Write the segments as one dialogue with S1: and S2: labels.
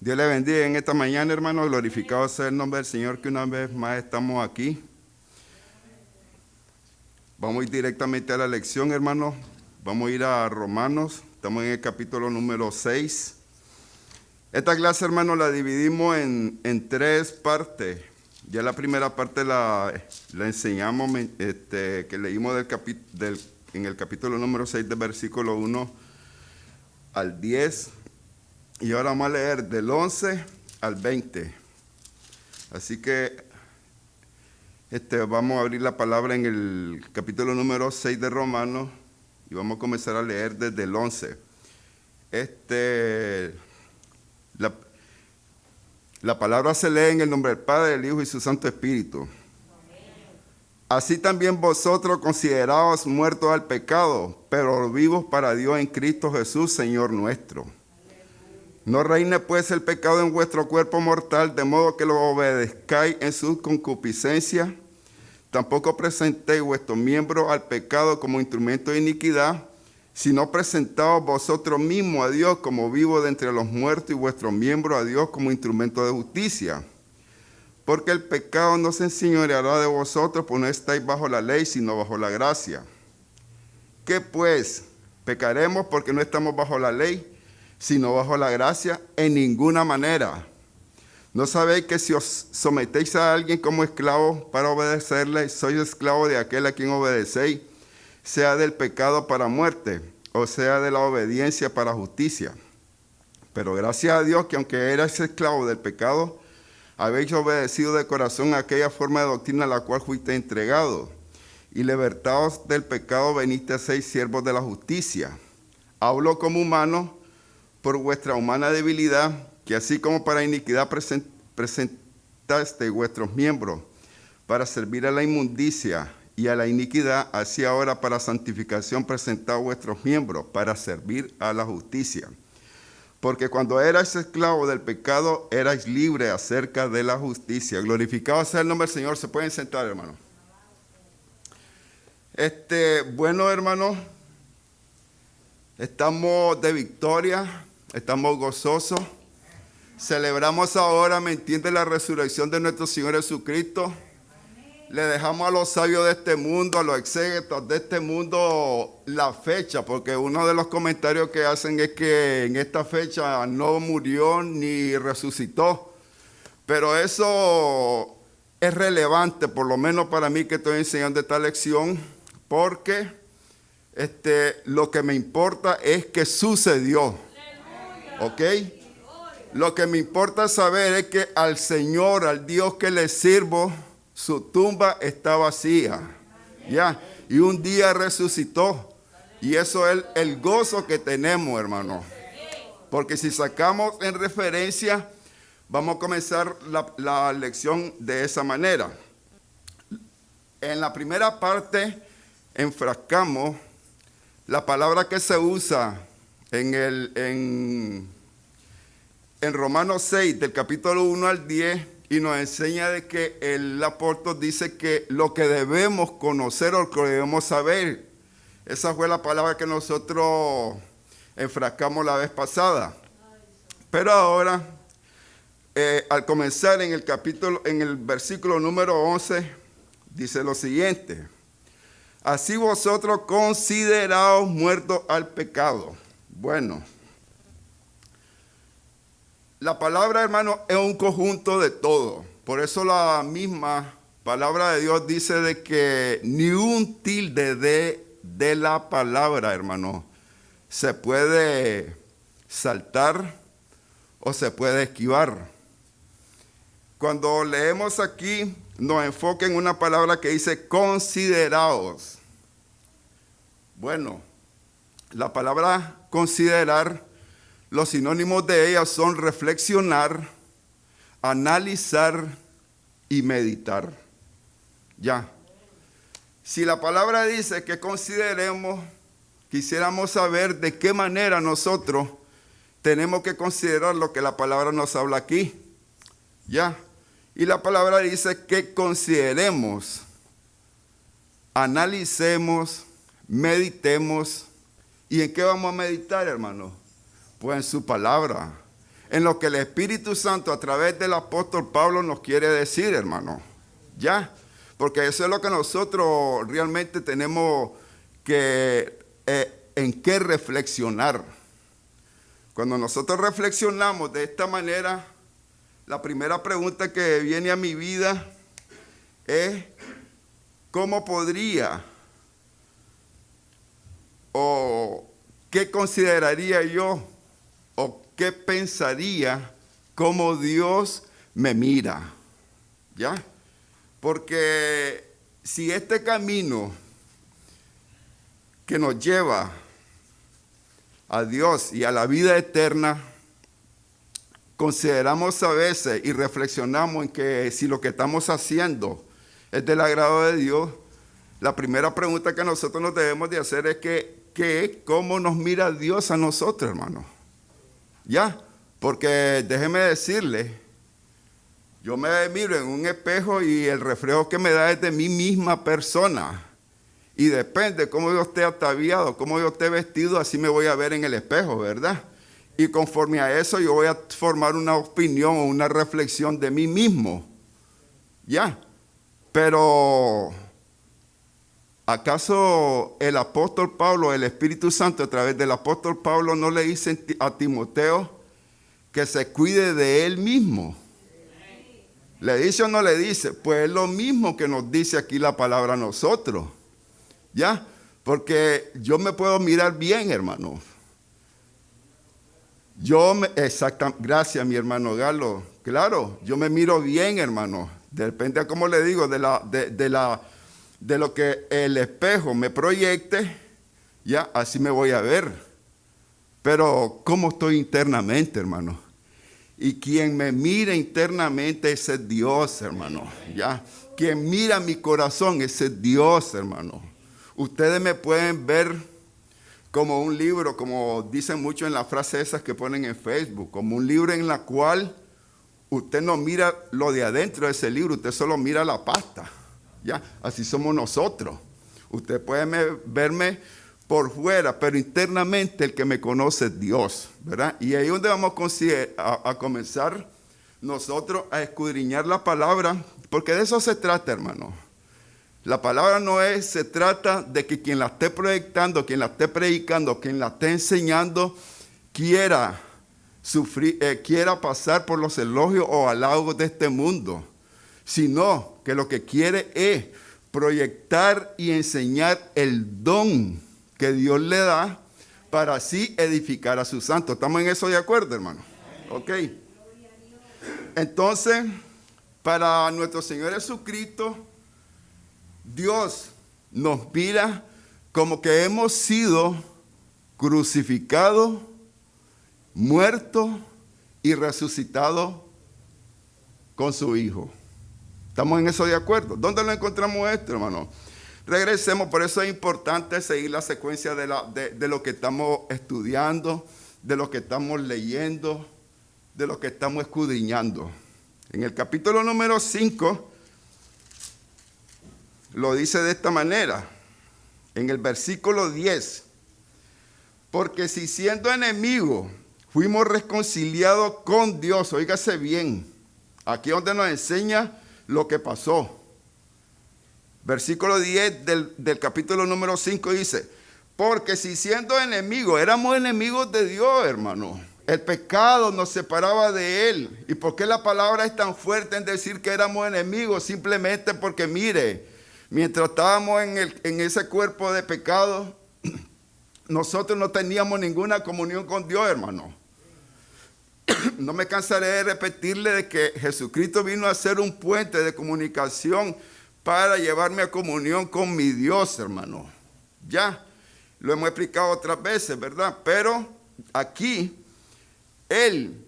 S1: Dios le bendiga en esta mañana, hermano. Glorificado sea el nombre del Señor, que una vez más estamos aquí. Vamos a ir directamente a la lección, hermano. Vamos a ir a Romanos. Estamos en el capítulo número 6. Esta clase, hermano, la dividimos en tres partes. Ya la primera parte la enseñamos, que leímos en el capítulo número 6, del versículo 1 al 10. Y ahora vamos a leer del 11 al 20. Así que vamos a abrir la palabra en el capítulo número 6 de Romanos y vamos a comenzar a leer desde el 11. La palabra se lee en el nombre del Padre, del Hijo y su Santo Espíritu. Así también vosotros consideraos muertos al pecado, pero vivos para Dios en Cristo Jesús, Señor nuestro. No reine pues el pecado en vuestro cuerpo mortal, de modo que lo obedezcáis en su concupiscencia. Tampoco presentéis vuestros miembros al pecado como instrumento de iniquidad, sino presentaos vosotros mismos a Dios como vivos de entre los muertos y vuestros miembros a Dios como instrumento de justicia. Porque el pecado no se enseñoreará de vosotros, pues no estáis bajo la ley, sino bajo la gracia. ¿Qué pues? ¿Pecaremos porque no estamos bajo la ley, sino bajo la gracia? En ninguna manera. ¿No sabéis que si os sometéis a alguien como esclavo para obedecerle, sois esclavo de aquel a quien obedecéis, sea del pecado para muerte, o sea de la obediencia para justicia? Pero gracias a Dios que aunque erais esclavo del pecado, habéis obedecido de corazón a aquella forma de doctrina a la cual fuiste entregado, y libertados del pecado veniste a ser siervos de la justicia. Hablo como humano por vuestra humana debilidad, que así como para iniquidad presentaste vuestros miembros para servir a la inmundicia y a la iniquidad, así ahora para santificación presentad vuestros miembros para servir a la justicia. Porque cuando erais esclavos del pecado, erais libres acerca de la justicia. Glorificado sea el nombre del Señor. Se pueden sentar, hermano. Bueno, hermano, estamos de victoria, estamos gozosos. Celebramos ahora, ¿me entiende?, la resurrección de nuestro Señor Jesucristo. Le dejamos a los sabios de este mundo, a los exégetas de este mundo, la fecha, porque uno de los comentarios que hacen es que en esta fecha no murió ni resucitó. Pero eso es relevante, por lo menos para mí que estoy enseñando esta lección, porque lo que me importa es que sucedió. ¿Ok? Lo que me importa saber es que al Señor, al Dios que le sirvo, su tumba está vacía. Ya. Y un día resucitó. Y eso es el gozo que tenemos, hermano. Porque si sacamos en referencia, vamos a comenzar la lección de esa manera. En la primera parte, enfrascamos la palabra que se usa en Romanos 6, del capítulo 1 al 10, y nos enseña de que el apóstol dice que lo que debemos conocer o lo que debemos saber. Esa fue la palabra que nosotros enfrascamos la vez pasada. Pero ahora, al comenzar en el versículo número 11, dice lo siguiente: así vosotros consideraos muertos al pecado. Bueno, la palabra, hermano, es un conjunto de todo. Por eso la misma palabra de Dios dice de que ni un tilde de la palabra, hermano, se puede saltar o se puede esquivar. Cuando leemos aquí, nos enfoca en una palabra que dice consideraos. Bueno, la palabra considerar, los sinónimos de ella son reflexionar, analizar y meditar. Ya. Si la palabra dice que consideremos, quisiéramos saber de qué manera nosotros tenemos que considerar lo que la palabra nos habla aquí. Ya. Y la palabra dice que consideremos, analicemos, meditemos. ¿Y en qué vamos a meditar, hermano? Pues en su palabra. en lo que el Espíritu Santo a través del apóstol Pablo nos quiere decir, hermano. ¿Ya? Porque eso es lo que nosotros realmente tenemos que en qué reflexionar. Cuando nosotros reflexionamos de esta manera, la primera pregunta que viene a mi vida es ¿cómo podría o qué consideraría yo o qué pensaría cómo Dios me mira? ¿Ya? Porque si este camino que nos lleva a Dios y a la vida eterna, consideramos a veces y reflexionamos en que si lo que estamos haciendo es del agrado de Dios, la primera pregunta que nosotros nos debemos de hacer es ¿cómo nos mira Dios a nosotros, hermano? ¿Ya? Porque déjeme decirle, yo me miro en un espejo y el reflejo que me da es de mi misma persona. Y depende cómo yo esté ataviado, cómo yo esté vestido, así me voy a ver en el espejo, ¿verdad? Y conforme a eso yo voy a formar una opinión o una reflexión de mí mismo. ¿Ya? Pero ¿acaso el apóstol Pablo, el Espíritu Santo a través del apóstol Pablo no le dice a Timoteo que se cuide de él mismo? ¿Le dice o no le dice? Pues es lo mismo que nos dice aquí la palabra a nosotros. ¿Ya? Porque yo me puedo mirar bien, hermano. Gracias, mi hermano Galo. Claro, yo me miro bien, hermano. Depende a cómo le digo, de lo que el espejo me proyecte, ya, así me voy a ver. Pero, ¿cómo estoy internamente, hermano? Y quien me mira internamente, ese es Dios, hermano. ¿Ya? Quien mira mi corazón, ese es Dios, hermano. Ustedes me pueden ver como un libro, como dicen mucho en las frases esas que ponen en Facebook, como un libro en la cual usted no mira lo de adentro de ese libro, usted solo mira la pasta. ¿Ya? Así somos nosotros. Usted puede verme por fuera, pero internamente el que me conoce es Dios, ¿verdad? Y ahí es donde vamos a comenzar nosotros a escudriñar la palabra, porque de eso se trata, hermano. La palabra se trata de que quien la esté proyectando, quien la esté predicando, quien la esté enseñando, quiera pasar por los elogios o halagos de este mundo, sino que lo que quiere es proyectar y enseñar el don que Dios le da para así edificar a sus santos. ¿Estamos en eso de acuerdo, hermano? Ok. Entonces, para nuestro Señor Jesucristo, Dios nos mira como que hemos sido crucificados, muertos y resucitados con su Hijo. ¿Estamos en eso de acuerdo? ¿Dónde lo encontramos esto, hermano? Regresemos, por eso es importante seguir la secuencia de lo que estamos estudiando, de lo que estamos leyendo, de lo que estamos escudriñando. En el capítulo número 5, lo dice de esta manera, en el versículo 10, porque si siendo enemigos fuimos reconciliados con Dios, óigase bien, aquí es donde nos enseña lo que pasó. Versículo 10 del capítulo número 5 dice, porque si siendo enemigos, éramos enemigos de Dios, hermano. El pecado nos separaba de Él. ¿Y por qué la palabra es tan fuerte en decir que éramos enemigos? Simplemente porque, mire, mientras estábamos en ese cuerpo de pecado, nosotros no teníamos ninguna comunión con Dios, hermano. No me cansaré de repetirle de que Jesucristo vino a ser un puente de comunicación para llevarme a comunión con mi Dios, hermano. Ya, lo hemos explicado otras veces, ¿verdad? Pero aquí, Él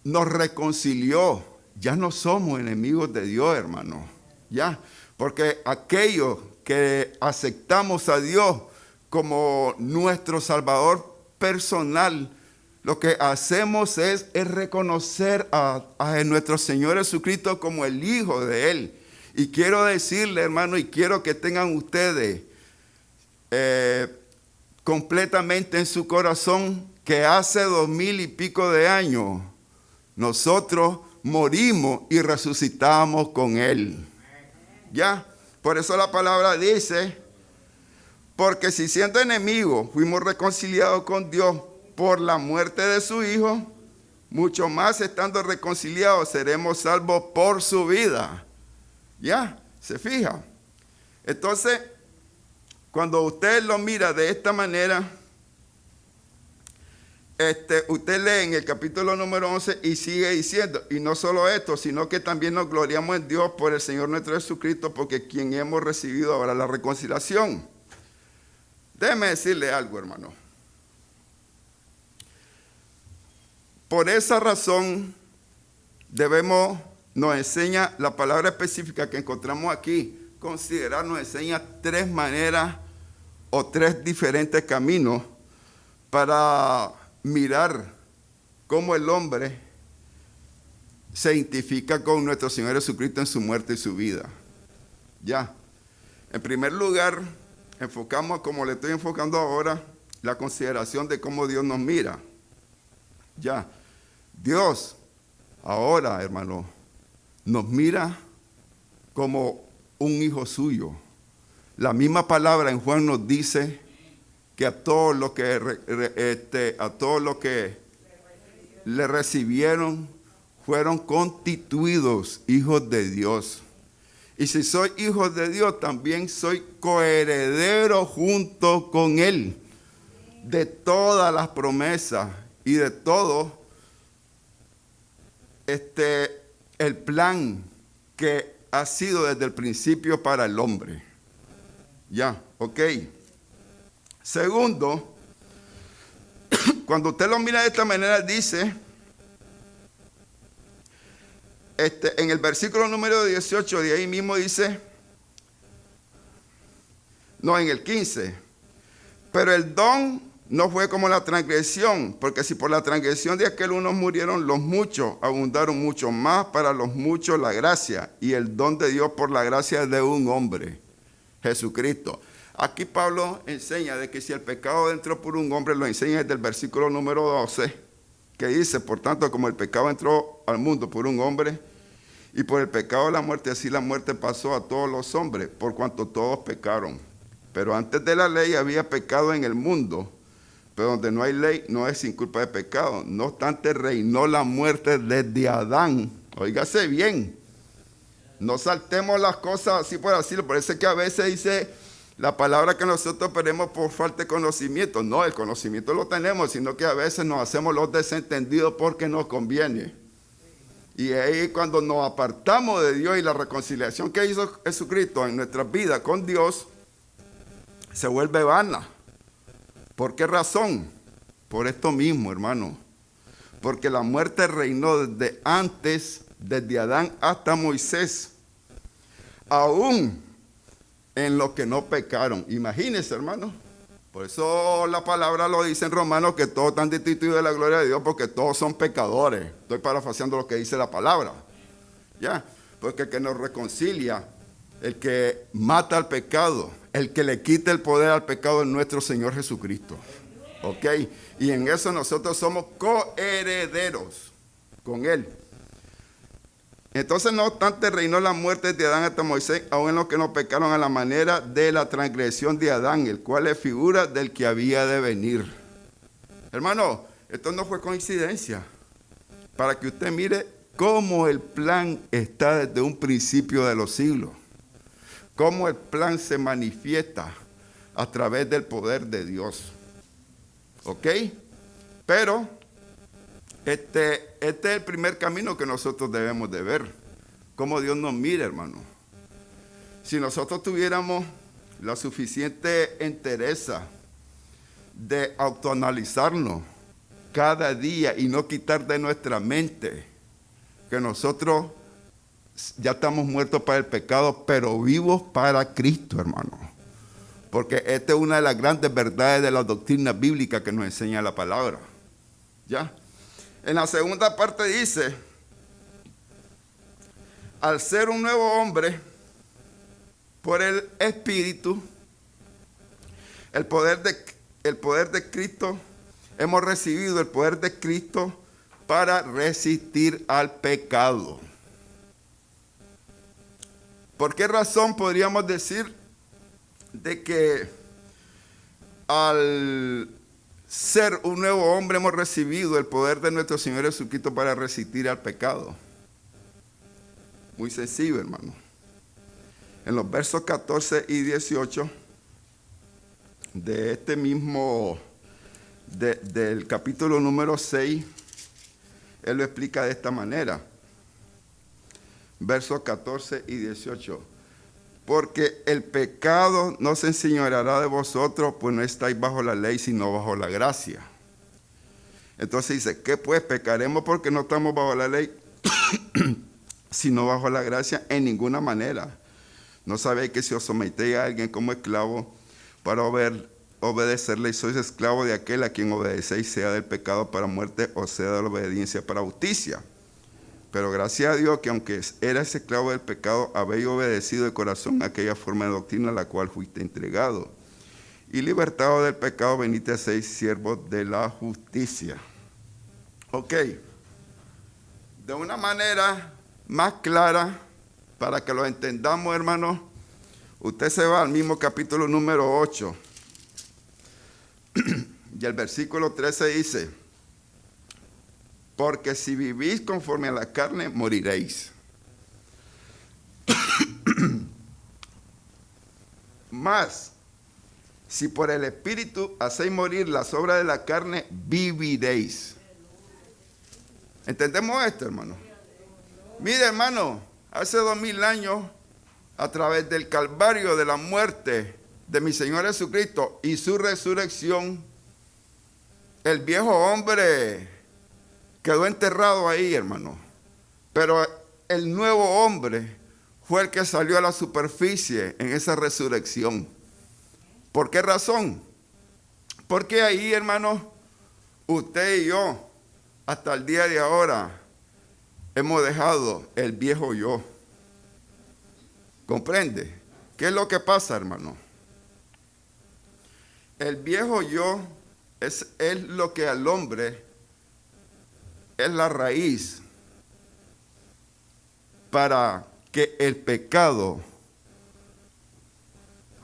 S1: nos reconcilió. Ya no somos enemigos de Dios, hermano. Ya, porque aquellos que aceptamos a Dios como nuestro Salvador personal, lo que hacemos es reconocer a nuestro Señor Jesucristo como el Hijo de Él. Y quiero decirle, hermano, y quiero que tengan ustedes completamente en su corazón que hace 2000 y pico de años nosotros morimos y resucitamos con Él. ¿Ya? Por eso la palabra dice, porque si siendo enemigos fuimos reconciliados con Dios por la muerte de su Hijo, mucho más estando reconciliados seremos salvos por su vida. ¿Ya? ¿Se fija? Entonces, cuando usted lo mira de esta manera, usted lee en el capítulo número 11 y sigue diciendo, y no solo esto, sino que también nos gloriamos en Dios por el Señor nuestro Jesucristo, porque quien hemos recibido ahora la reconciliación. Déjeme decirle algo, hermano. Por esa razón nos enseña la palabra específica que encontramos aquí, considerar, nos enseña tres maneras o tres diferentes caminos para mirar cómo el hombre se identifica con nuestro Señor Jesucristo en su muerte y su vida. Ya. En primer lugar, enfocamos, como le estoy enfocando ahora, la consideración de cómo Dios nos mira. Ya. Dios, ahora, hermano, nos mira como un hijo suyo. La misma palabra en Juan nos dice que a todos los que le recibieron fueron constituidos hijos de Dios. Y si soy hijo de Dios, también soy coheredero junto con Él de todas las promesas y de todo el plan que ha sido desde el principio para el hombre. Ya, ok. Segundo, cuando usted lo mira de esta manera, dice, en el versículo número 18, de ahí mismo dice, no, en el 15, pero el don no fue como la transgresión, porque si por la transgresión de aquel uno murieron los muchos, abundaron mucho más para los muchos la gracia y el don de Dios por la gracia de un hombre, Jesucristo. Aquí Pablo enseña de que si el pecado entró por un hombre, lo enseña desde el versículo número 12, que dice, por tanto, como el pecado entró al mundo por un hombre, y por el pecado de la muerte, así la muerte pasó a todos los hombres, por cuanto todos pecaron. Pero antes de la ley había pecado en el mundo, pero donde no hay ley, no es sin culpa de pecado. No obstante, reinó la muerte desde Adán. Óigase bien. No saltemos las cosas así por así. Por eso es que a veces dice la palabra que nosotros perdemos por falta de conocimiento. No, el conocimiento lo tenemos, sino que a veces nos hacemos los desentendidos porque nos conviene. Y ahí cuando nos apartamos de Dios y la reconciliación que hizo Jesucristo en nuestra vida con Dios, se vuelve vana. ¿Por qué razón? Por esto mismo, hermano. Porque la muerte reinó desde antes, desde Adán hasta Moisés, aún en los que no pecaron. Imagínense, hermano. Por eso la palabra lo dice en Romanos, que todos están destituidos de la gloria de Dios, porque todos son pecadores. Estoy parafraseando lo que dice la palabra. ¿Ya? Porque el que nos reconcilia, el que mata al pecado, el que le quita el poder al pecado es nuestro Señor Jesucristo. ¿Ok? Y en eso nosotros somos coherederos con Él. Entonces, no obstante, reinó la muerte de Adán hasta Moisés, aun en los que no pecaron a la manera de la transgresión de Adán, el cual es figura del que había de venir. Hermano, esto no fue coincidencia. Para que usted mire cómo el plan está desde un principio de los siglos. Cómo el plan se manifiesta a través del poder de Dios. ¿Ok? Pero este es el primer camino que nosotros debemos de ver. Cómo Dios nos mira, hermano. Si nosotros tuviéramos la suficiente entereza de autoanalizarnos cada día y no quitar de nuestra mente que nosotros ya estamos muertos para el pecado, pero vivos para Cristo, hermano. Porque esta es una de las grandes verdades de la doctrina bíblica que nos enseña la palabra. ¿Ya? En la segunda parte dice, al ser un nuevo hombre, por el Espíritu, el poder de Cristo, hemos recibido el poder de Cristo para resistir al pecado. ¿Por qué razón podríamos decir de que al ser un nuevo hombre hemos recibido el poder de nuestro Señor Jesucristo para resistir al pecado? Muy sencillo, hermano. En los versos 14 y 18 de este mismo, del capítulo número 6, él lo explica de esta manera. Versos 14 y 18. Porque el pecado no se enseñoreará de vosotros, pues no estáis bajo la ley, sino bajo la gracia. Entonces dice, ¿qué pues? ¿Pecaremos porque no estamos bajo la ley, sino bajo la gracia? En ninguna manera. ¿No sabéis que si os sometéis a alguien como esclavo para obedecerle, sois esclavo de aquel a quien obedecéis, sea del pecado para muerte o sea de la obediencia para justicia? Pero gracias a Dios que aunque erais esclavo del pecado, habéis obedecido de corazón aquella forma de doctrina a la cual fuiste entregado. Y libertado del pecado, veniste a ser siervos de la justicia. Ok. De una manera más clara, para que lo entendamos, hermanos, usted se va al mismo capítulo número 8. Y el versículo 13 dice, porque si vivís conforme a la carne, moriréis. Mas, si por el Espíritu hacéis morir las obras de la carne, viviréis. ¿Entendemos esto, hermano? Mire, hermano, hace 2000 años, a través del calvario de la muerte de mi Señor Jesucristo y su resurrección, el viejo hombre quedó enterrado ahí, hermano. Pero el nuevo hombre fue el que salió a la superficie en esa resurrección. ¿Por qué razón? Porque ahí, hermano, usted y yo, hasta el día de ahora, hemos dejado el viejo yo. ¿Comprende? ¿Qué es lo que pasa, hermano? El viejo yo es lo que al hombre es la raíz para que el pecado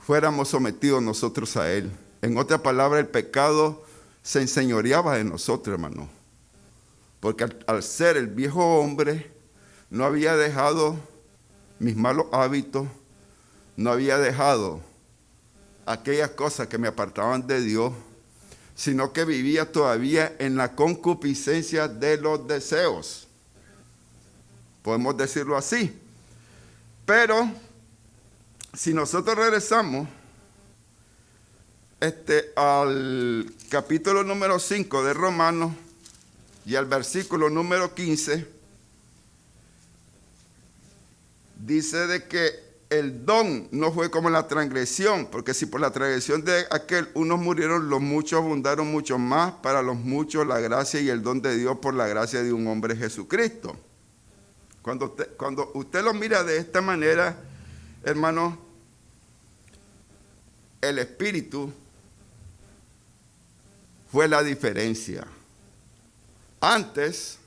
S1: fuéramos sometidos nosotros a él. En otra palabra, el pecado se enseñoreaba de nosotros, hermano. Porque al ser el viejo hombre, no había dejado mis malos hábitos, no había dejado aquellas cosas que me apartaban de Dios, sino que vivía todavía en la concupiscencia de los deseos. Podemos decirlo así. Pero, si nosotros regresamos al capítulo número 5 de Romanos y al versículo número 15, dice de que el don no fue como la transgresión, porque si por la transgresión de aquel unos murieron, los muchos abundaron mucho más, para los muchos la gracia y el don de Dios por la gracia de un hombre Jesucristo. Cuando usted lo mira de esta manera, hermano, el Espíritu fue la diferencia. Antes,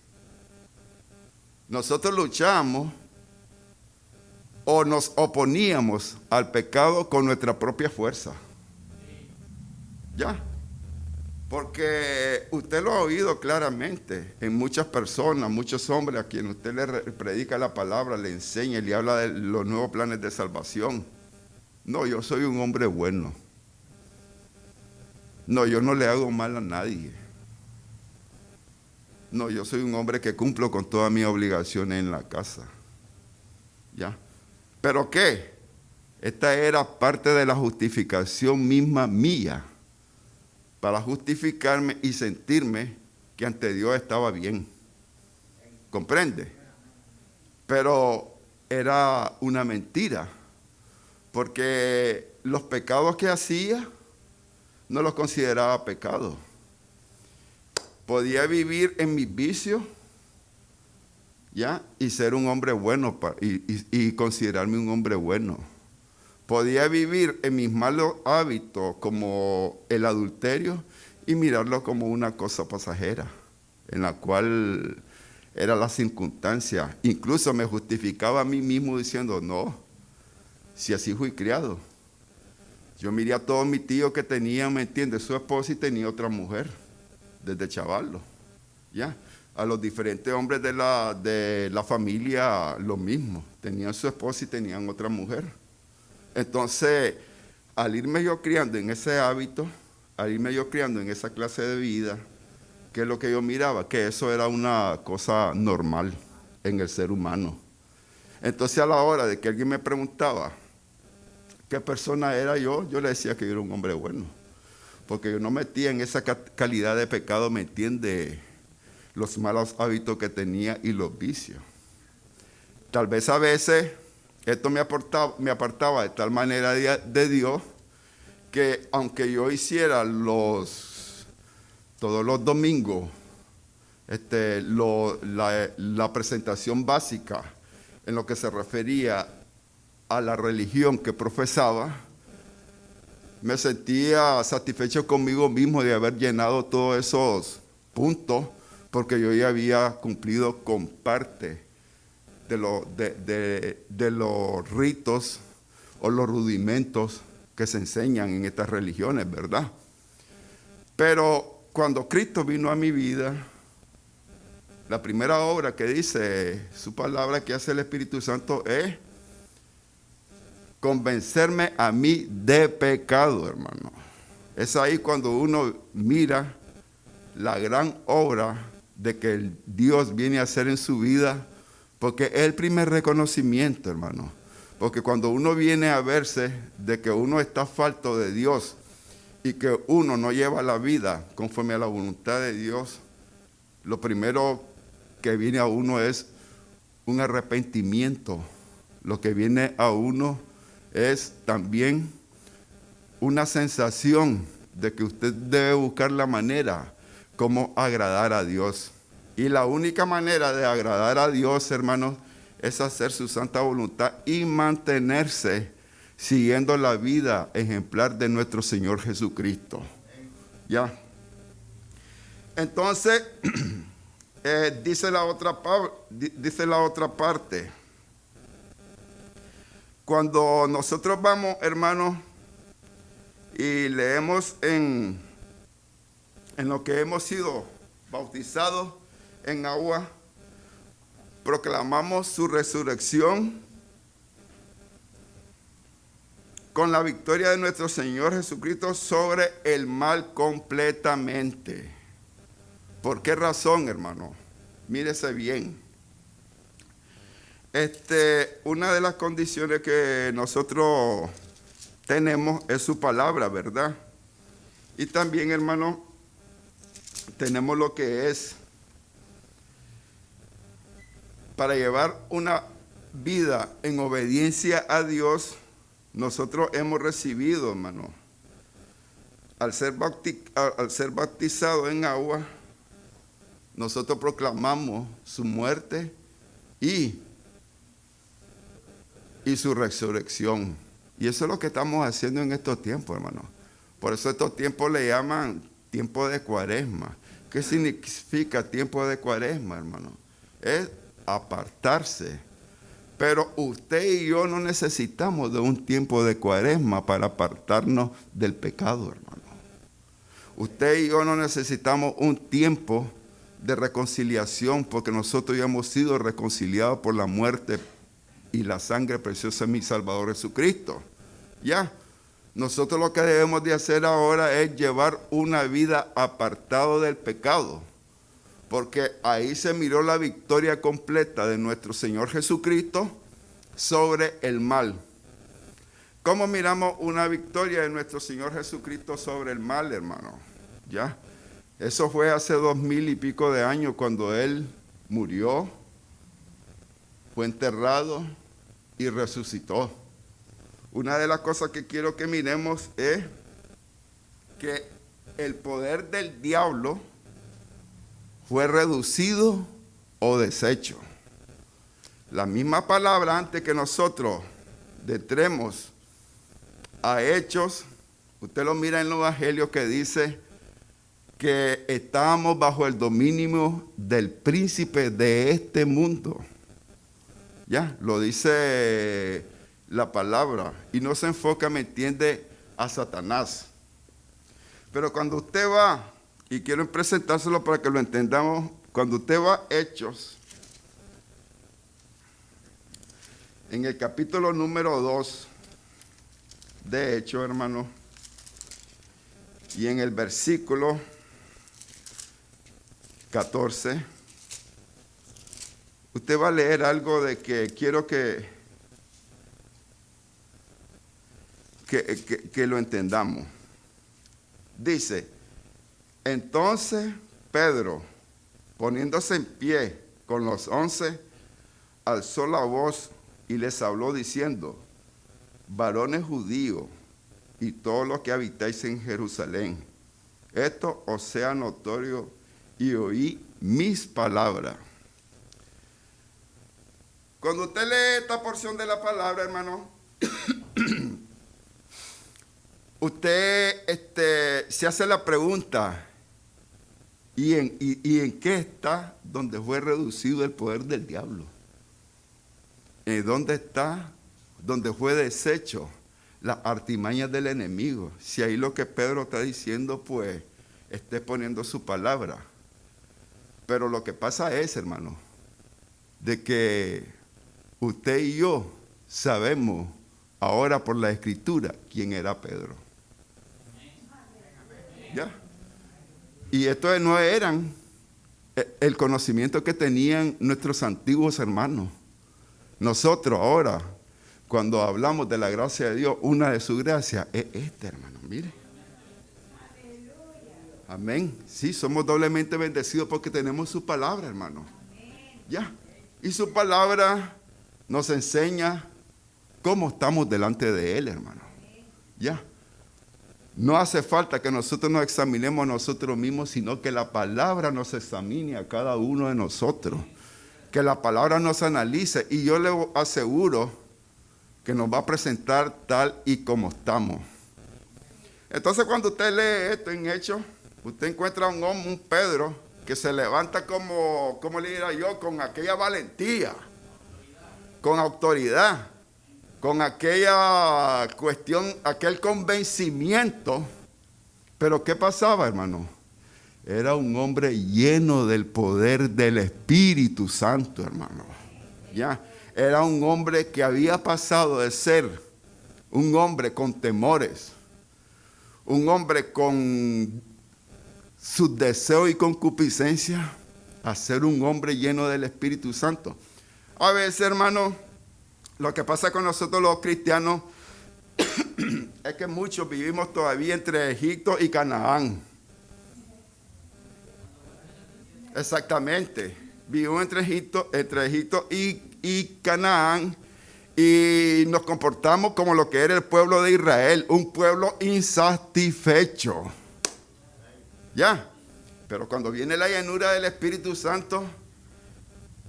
S1: nosotros luchábamos o nos oponíamos al pecado con nuestra propia fuerza. ¿Ya? Porque usted lo ha oído claramente en muchas personas, muchos hombres a quienes usted le predica la palabra, le enseña y le habla de los nuevos planes de salvación. No, yo soy un hombre bueno. No, yo no le hago mal a nadie. No, yo soy un hombre que cumplo con todas mis obligaciones en la casa. ¿Ya? ¿Pero qué? Esta era parte de la justificación misma mía, para justificarme y sentirme que ante Dios estaba bien. ¿Comprende? Pero era una mentira, porque los pecados que hacía no los consideraba pecado. Podía vivir en mis vicios, ¿ya? Y ser un hombre bueno y considerarme un hombre bueno. Podía vivir en mis malos hábitos como el adulterio y mirarlo como una cosa pasajera. en la cual era la circunstancia. Incluso me justificaba a mí mismo diciendo, no, si así fui criado. Yo miré a todos mis tíos que tenían, ¿me entiendes?, su esposa y tenía otra mujer, desde chavallo, ¿ya? A los diferentes hombres de la familia lo mismo, tenían su esposa y tenían otra mujer. Entonces, al irme yo criando en ese hábito, al irme yo criando en esa clase de vida, ¿qué es lo que yo miraba? Que eso era una cosa normal en el ser humano. Entonces, a la hora de que alguien me preguntaba qué persona era yo le decía que yo era un hombre bueno, porque yo no metía en esa calidad de pecado, ¿me entiende?, los malos hábitos que tenía y los vicios. Tal vez a veces esto me apartaba de tal manera de Dios que aunque yo hiciera todos los domingos la presentación básica en lo que se refería a la religión que profesaba, me sentía satisfecho conmigo mismo de haber llenado todos esos puntos, porque yo ya había cumplido con parte de los ritos o los rudimentos que se enseñan en estas religiones, ¿verdad? Pero cuando Cristo vino a mi vida, la primera obra que dice su palabra, que hace el Espíritu Santo, es convencerme a mí de pecado, hermano. Es ahí cuando uno mira la gran obra de que el Dios viene a hacer en su vida, porque es el primer reconocimiento, hermano. Porque cuando uno viene a verse de que uno está falto de Dios y que uno no lleva la vida conforme a la voluntad de Dios, lo primero que viene a uno es un arrepentimiento. Lo que viene a uno es también una sensación de que usted debe buscar la manera como agradar a Dios. Y la única manera de agradar a Dios, hermanos, es hacer su santa voluntad y mantenerse siguiendo la vida ejemplar de nuestro Señor Jesucristo. ¿Ya? Entonces, dice la otra parte. Cuando nosotros vamos, hermanos, y leemos en lo que hemos sido bautizados en agua, proclamamos su resurrección con la victoria de nuestro Señor Jesucristo sobre el mal completamente. ¿Por qué razón, hermano? Mírese bien. Una de las condiciones que nosotros tenemos es su palabra, ¿verdad? Y también, hermano, tenemos lo que es para llevar una vida en obediencia a Dios. Nosotros hemos recibido, hermano, al ser bautizado en agua, nosotros proclamamos su muerte y su resurrección. Y eso es lo que estamos haciendo en estos tiempos, hermano. Por eso estos tiempos le llaman tiempo de Cuaresma. ¿Qué significa tiempo de Cuaresma, hermano? Es apartarse. Pero usted y yo no necesitamos de un tiempo de Cuaresma para apartarnos del pecado, hermano. Usted y yo no necesitamos un tiempo de reconciliación, porque nosotros ya hemos sido reconciliados por la muerte y la sangre preciosa de mi Salvador Jesucristo. Ya, nosotros lo que debemos de hacer ahora es llevar una vida apartado del pecado, porque ahí se miró la victoria completa de nuestro Señor Jesucristo sobre el mal. ¿Cómo miramos una victoria de nuestro Señor Jesucristo sobre el mal, hermano? Ya, eso fue hace 2000 y pico de años cuando Él murió, fue enterrado y resucitó. Una de las cosas que quiero que miremos es que el poder del diablo fue reducido o deshecho. La misma palabra, antes que nosotros entremos a Hechos, usted lo mira en los evangelios, que dice que estábamos bajo el dominio del príncipe de este mundo. Ya, lo dice la palabra. Y no se enfoca, ¿me entiende?, a Satanás. Pero cuando usted va, y quiero presentárselo para que lo entendamos, cuando usted va a Hechos, en el capítulo número 2 de Hechos, hermano, y en el versículo 14, usted va a leer algo de que quiero que lo entendamos. Dice, entonces Pedro, poniéndose en pie con los 11, alzó la voz y les habló diciendo, varones judíos y todos los que habitáis en Jerusalén, esto os sea notorio y oí mis palabras. Cuando usted lee esta porción de la palabra, hermano, usted se hace la pregunta, ¿y en qué está donde fue reducido el poder del diablo? ¿Dónde está donde fue deshecho las artimañas del enemigo? Si ahí lo que Pedro está diciendo, pues, esté poniendo su palabra. Pero lo que pasa es, hermano, de que usted y yo sabemos ahora por la Escritura quién era Pedro. ¿Ya? Y estos no eran el conocimiento que tenían nuestros antiguos hermanos. Nosotros ahora, cuando hablamos de la gracia de Dios, una de sus gracias es esta, hermano, mire. Amén. Sí, somos doblemente bendecidos porque tenemos su palabra, hermano. Ya. Y su palabra nos enseña cómo estamos delante de Él, hermano. Ya. No hace falta que nosotros nos examinemos a nosotros mismos, sino que la palabra nos examine a cada uno de nosotros. Que la palabra nos analice. Y yo le aseguro que nos va a presentar tal y como estamos. Entonces, cuando usted lee esto en Hechos, usted encuentra a un hombre, un Pedro, que se levanta como le diría yo, con aquella valentía, con autoridad, con aquella cuestión, aquel convencimiento. Pero ¿qué pasaba, hermano? Era un hombre lleno del poder del Espíritu Santo, hermano. Ya, era un hombre que había pasado de ser un hombre con temores, un hombre con sus deseos y concupiscencia, a ser un hombre lleno del Espíritu Santo. A veces, hermano, lo que pasa con nosotros los cristianos es que muchos vivimos todavía entre Egipto y Canaán. Exactamente. Vivimos entre Egipto y Canaán, y nos comportamos como lo que era el pueblo de Israel, un pueblo insatisfecho. Ya. Pero cuando viene la llenura del Espíritu Santo,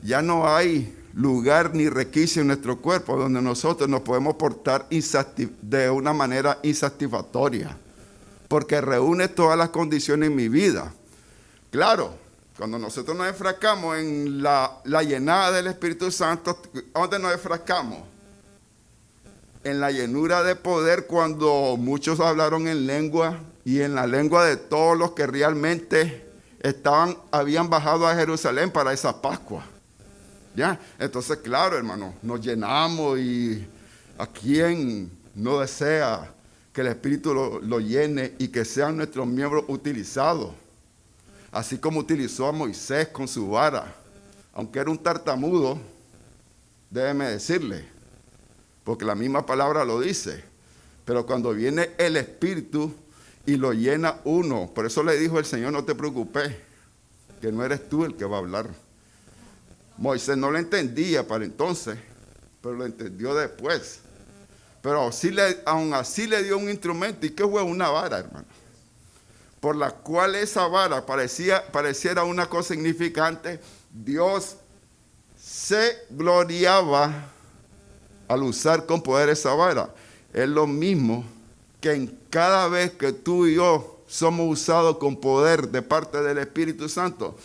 S1: ya no hay lugar ni requisito en nuestro cuerpo donde nosotros nos podemos portar de una manera insatisfactoria, porque reúne todas las condiciones en mi vida. Claro, cuando nosotros nos enfrascamos en la llenada del Espíritu Santo, ¿dónde nos enfrascamos? En la llenura de poder, cuando muchos hablaron en lengua, y en la lengua de todos los que realmente habían bajado a Jerusalén para esa Pascua. ¿Ya? Entonces, claro, hermano, nos llenamos, y a quien no desea que el Espíritu lo llene y que sean nuestros miembros utilizados, así como utilizó a Moisés con su vara, aunque era un tartamudo, déjeme decirle, porque la misma palabra lo dice, pero cuando viene el Espíritu y lo llena uno, por eso le dijo el Señor, no te preocupes, que no eres tú el que va a hablar. Moisés no lo entendía para entonces, pero lo entendió después. Pero aún así le dio un instrumento. ¿Y qué fue? Una vara, hermano. Por la cual esa vara pareciera una cosa insignificante, Dios se gloriaba al usar con poder esa vara. Es lo mismo que en cada vez que tú y yo somos usados con poder de parte del Espíritu Santo,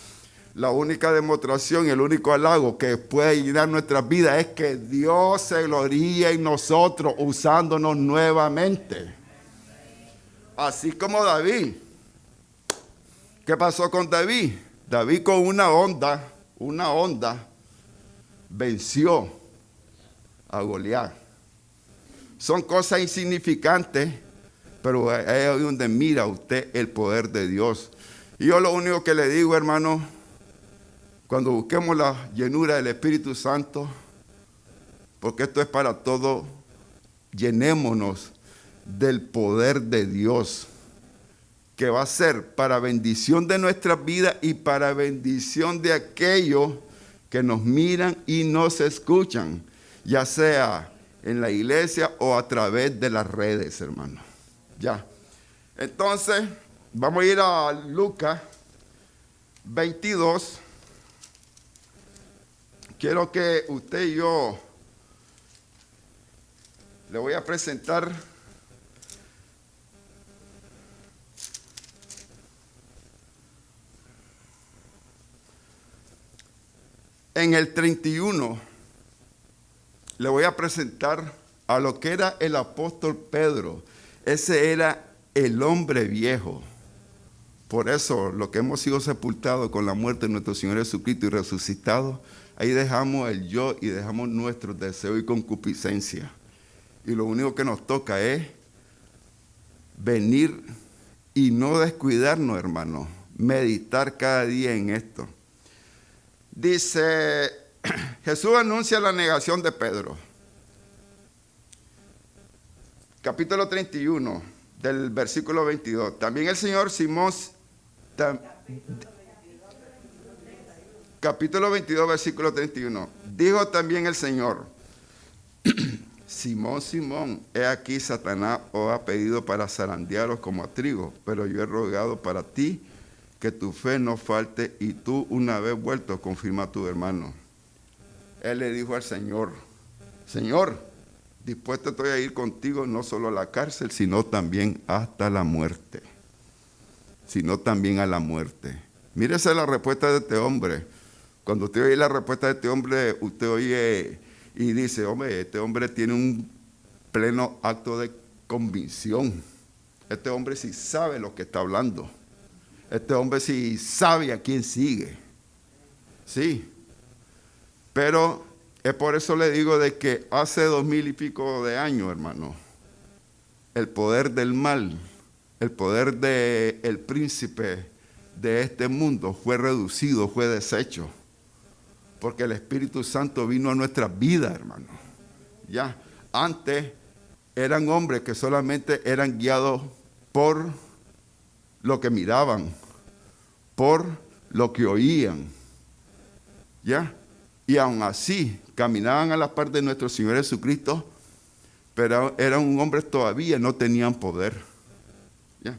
S1: la única demostración y el único halago que puede llenar nuestras vidas es que Dios se gloría en nosotros usándonos nuevamente. Así como David. ¿Qué pasó con David? David con una onda, venció a Goliat. Son cosas insignificantes, pero es ahí donde mira usted el poder de Dios. Y yo lo único que le digo, hermano, cuando busquemos la llenura del Espíritu Santo, porque esto es para todo, llenémonos del poder de Dios, que va a ser para bendición de nuestras vidas y para bendición de aquellos que nos miran y nos escuchan, ya sea en la iglesia o a través de las redes, hermano. Ya. Entonces, vamos a ir a Lucas 22. Quiero que usted y yo le voy a presentar en el 31. Le voy a presentar a lo que era el apóstol Pedro. Ese era el hombre viejo. Por eso, lo que hemos sido sepultados con la muerte de nuestro Señor Jesucristo y resucitados, ahí dejamos el yo y dejamos nuestros deseos y concupiscencia. Y lo único que nos toca es venir y no descuidarnos, hermano. Meditar cada día en esto. Dice, Jesús anuncia la negación de Pedro. Capítulo 31, del versículo 22. También el Señor Simón, capítulo 22, versículo 31. Dijo también el Señor, Simón, Simón, he aquí Satanás os ha pedido para zarandearos como a trigo, pero yo he rogado para ti que tu fe no falte y tú una vez vuelto confirma a tu hermano. Él le dijo al Señor, Señor, dispuesto estoy a ir contigo no solo a la cárcel, sino también hasta la muerte. Sino también a la muerte. Mírese la respuesta de este hombre. Cuando usted oye la respuesta de este hombre, usted oye y dice, hombre, este hombre tiene un pleno acto de convicción. Este hombre sí sabe lo que está hablando. Este hombre sí sabe a quién sigue. Sí. Pero es por eso le digo de que hace 2000 y pico de años, hermano, el poder del mal, el poder del príncipe de este mundo fue reducido, fue deshecho. Porque el Espíritu Santo vino a nuestras vidas, hermano. Ya, antes eran hombres que solamente eran guiados por lo que miraban, por lo que oían. ¿Ya? Y aún así caminaban a la par de nuestro Señor Jesucristo, pero eran un hombre todavía, no tenían poder. ¿Ya?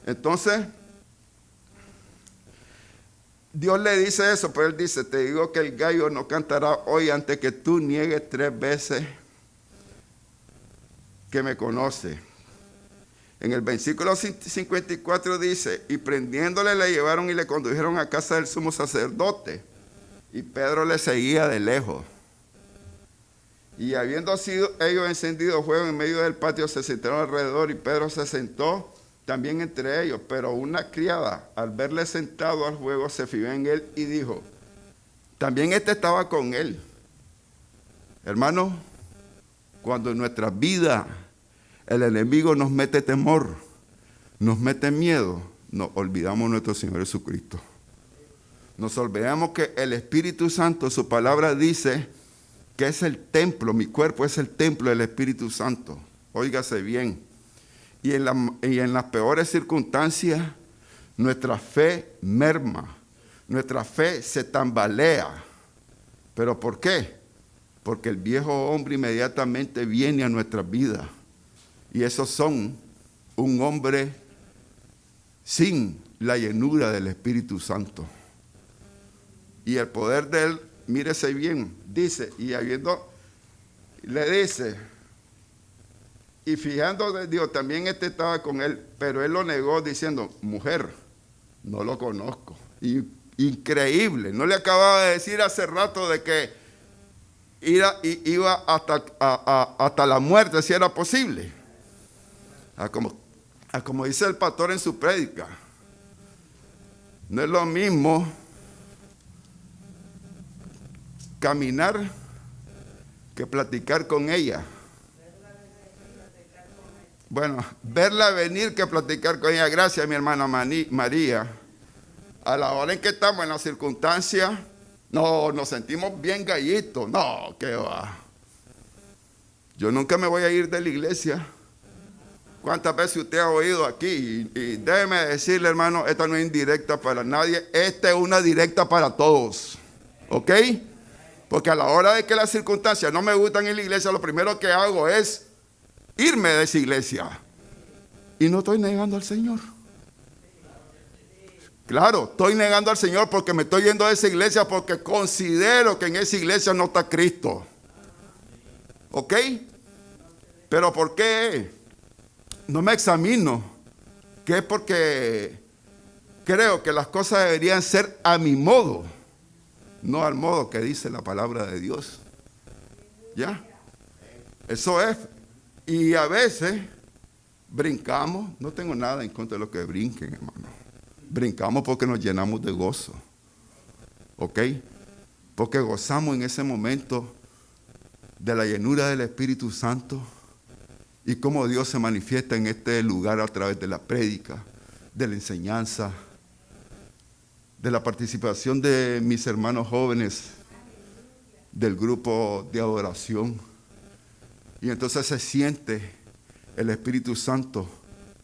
S1: Entonces, Dios le dice eso, pero él dice, te digo que el gallo no cantará hoy antes que tú niegues 3 veces que me conoce. En el versículo 54 dice, y prendiéndole le llevaron y le condujeron a casa del sumo sacerdote. Y Pedro le seguía de lejos. Y habiendo sido ellos encendido fuego en medio del patio, se sentaron alrededor y Pedro se sentó también entre ellos. Pero una criada, al verle sentado al fuego, se fijó en él y dijo, también este estaba con él. Hermano, cuando en nuestra vida el enemigo nos mete temor, nos mete miedo, nos olvidamos de nuestro Señor Jesucristo. Nos olvidamos que el Espíritu Santo, su palabra dice que es el templo, mi cuerpo es el templo del Espíritu Santo. Óigase bien. Y en las peores circunstancias, nuestra fe merma, nuestra fe se tambalea. ¿Pero por qué? Porque el viejo hombre inmediatamente viene a nuestras vidas. Y esos son un hombre sin la llenura del Espíritu Santo. Y el poder de él, mírese bien, dice, le dice, Y fijando de Dios, también estaba con él, pero él lo negó diciendo, mujer, no lo conozco. Increíble, no le acababa de decir hace rato de que iba hasta la muerte si era posible. Como dice el pastor en su prédica, no es lo mismo caminar que platicar con ella. Bueno, verla venir que platicar con ella. Gracias, mi hermana María. A la hora en que estamos en las circunstancias, no, nos sentimos bien gallitos. No, qué va. Yo nunca me voy a ir de la iglesia. ¿Cuántas veces usted ha oído aquí? Y déjeme decirle, hermano, esta no es indirecta para nadie. Esta es una directa para todos. ¿Ok? Porque a la hora de que las circunstancias no me gustan en la iglesia, lo primero que hago es irme de esa iglesia. Y no estoy negando al Señor. Claro, estoy negando al Señor porque me estoy yendo de esa iglesia porque considero que en esa iglesia no está Cristo. ¿Ok? ¿Pero por qué? No me examino. Que es porque creo que las cosas deberían ser a mi modo, no al modo que dice la palabra de Dios. ¿Ya? Eso es. Y a veces brincamos. No tengo nada en contra de los que brinquen, hermano. Brincamos porque nos llenamos de gozo. ¿Ok? Porque gozamos en ese momento de la llenura del Espíritu Santo y cómo Dios se manifiesta en este lugar a través de la prédica, de la enseñanza, de la participación de mis hermanos jóvenes del grupo de adoración. Y entonces se siente el Espíritu Santo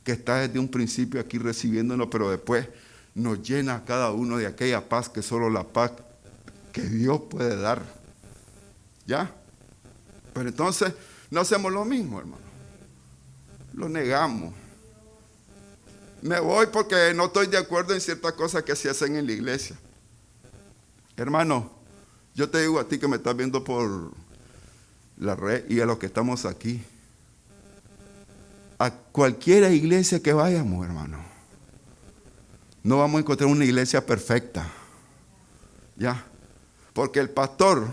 S1: que está desde un principio aquí recibiéndonos, pero después nos llena a cada uno de aquella paz que solo la paz que Dios puede dar. ¿Ya? Pero entonces no hacemos lo mismo, hermano. Lo negamos. Me voy porque no estoy de acuerdo en ciertas cosas que se hacen en la iglesia. Hermano, yo te digo a ti que me estás viendo por la red y a los que estamos aquí, a cualquier iglesia que vayamos, hermano, no vamos a encontrar una iglesia perfecta. ¿Ya? Porque el pastor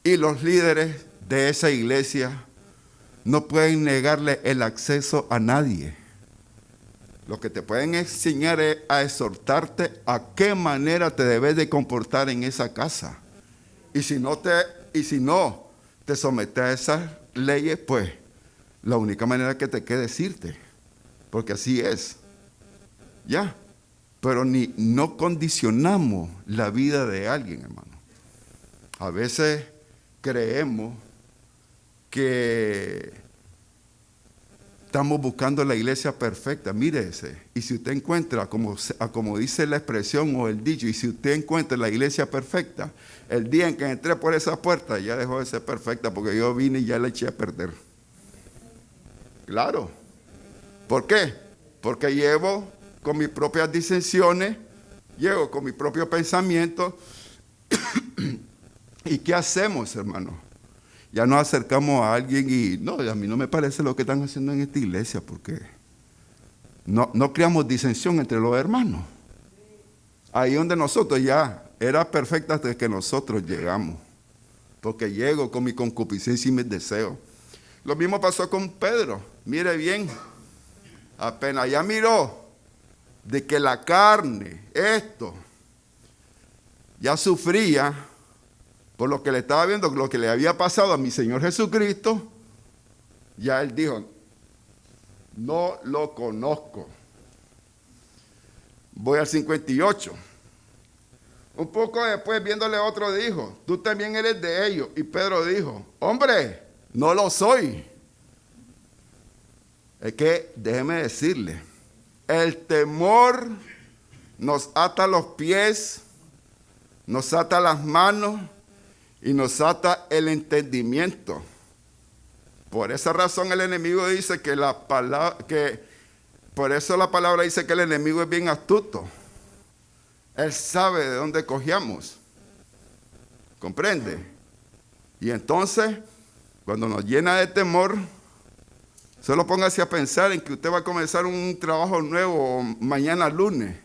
S1: y los líderes de esa iglesia no pueden negarle el acceso a nadie. Lo que te pueden enseñar es a exhortarte a qué manera te debes de comportar en esa casa. Y si no te sometes a esas leyes, pues la única manera que te queda es irte. Porque así es. ¿Ya? Pero no condicionamos la vida de alguien, hermano. A veces creemos que estamos buscando la iglesia perfecta. Mírese, y si usted encuentra, como dice la expresión o el dicho, y si usted encuentra la iglesia perfecta, el día en que entré por esa puerta ya dejó de ser perfecta porque yo vine y ya la eché a perder. Claro. ¿Por qué? Porque llevo con mis propias disensiones, llego con mi propio pensamiento. ¿Y qué hacemos, hermano? Ya nos acercamos a alguien y no, a mí no me parece lo que están haciendo en esta iglesia, porque no creamos disensión entre los hermanos. Ahí donde nosotros ya era perfecta hasta que nosotros llegamos, porque llego con mi concupiscencia y mis deseos. Lo mismo pasó con Pedro. Mire bien, apenas ya miró de que la carne, ya sufría por lo que le estaba viendo, lo que le había pasado a mi Señor Jesucristo, ya él dijo, no lo conozco. Voy al 58. Un poco después, viéndole otro, dijo, tú también eres de ellos. Y Pedro dijo, hombre, no lo soy. Es que, déjeme decirle, el temor nos ata los pies, nos ata las manos y nos ata el entendimiento. Por esa razón el enemigo dice por eso la palabra dice que el enemigo es bien astuto. Él sabe de dónde cogíamos. ¿Comprende? Y entonces, cuando nos llena de temor, Solo póngase a pensar en que usted va a comenzar un trabajo nuevo mañana lunes.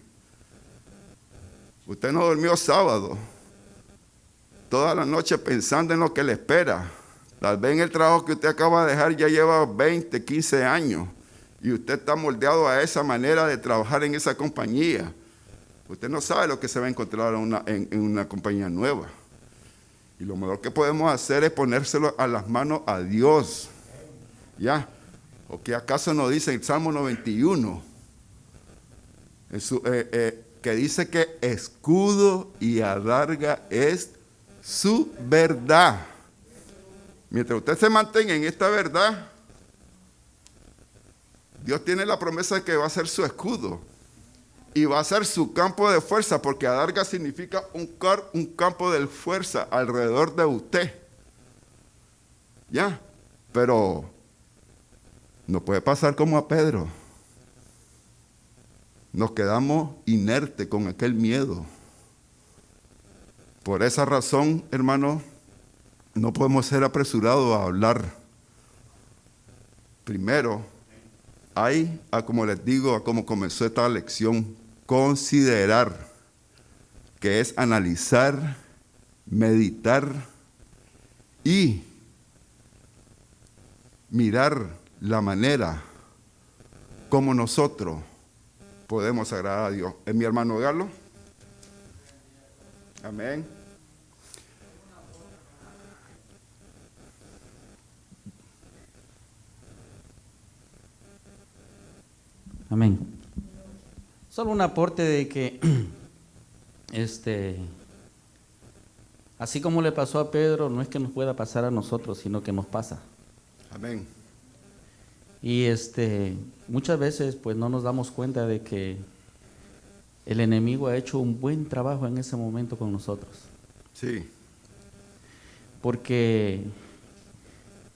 S1: Usted no durmió sábado. Toda la noche pensando en lo que le espera. Tal vez en el trabajo que usted acaba de dejar ya lleva 20, 15 años. Y usted está moldeado a esa manera de trabajar en esa compañía. Usted no sabe lo que se va a encontrar en una compañía nueva. Y lo mejor que podemos hacer es ponérselo a las manos a Dios. ¿Ya? ¿O qué acaso nos dice el Salmo 91? Que dice que escudo y adarga es su verdad. Mientras usted se mantenga en esta verdad, Dios tiene la promesa de que va a ser su escudo y va a ser su campo de fuerza, porque adarga significa un campo de fuerza alrededor de usted. ¿Ya? Pero no puede pasar como a Pedro. Nos quedamos inertes con aquel miedo. Por esa razón, hermano, no podemos ser apresurados a hablar. Primero, como les digo, como comenzó esta lección, considerar, que es analizar, meditar y mirar la manera como nosotros podemos agradar a Dios. ¿Es mi hermano Galo? Amén.
S2: Amén. Solo un aporte de que, así como le pasó a Pedro, no es que nos pueda pasar a nosotros, sino que nos pasa.
S1: Amén.
S2: Y muchas veces pues no nos damos cuenta de que el enemigo ha hecho un buen trabajo en ese momento con nosotros.
S1: Sí.
S2: Porque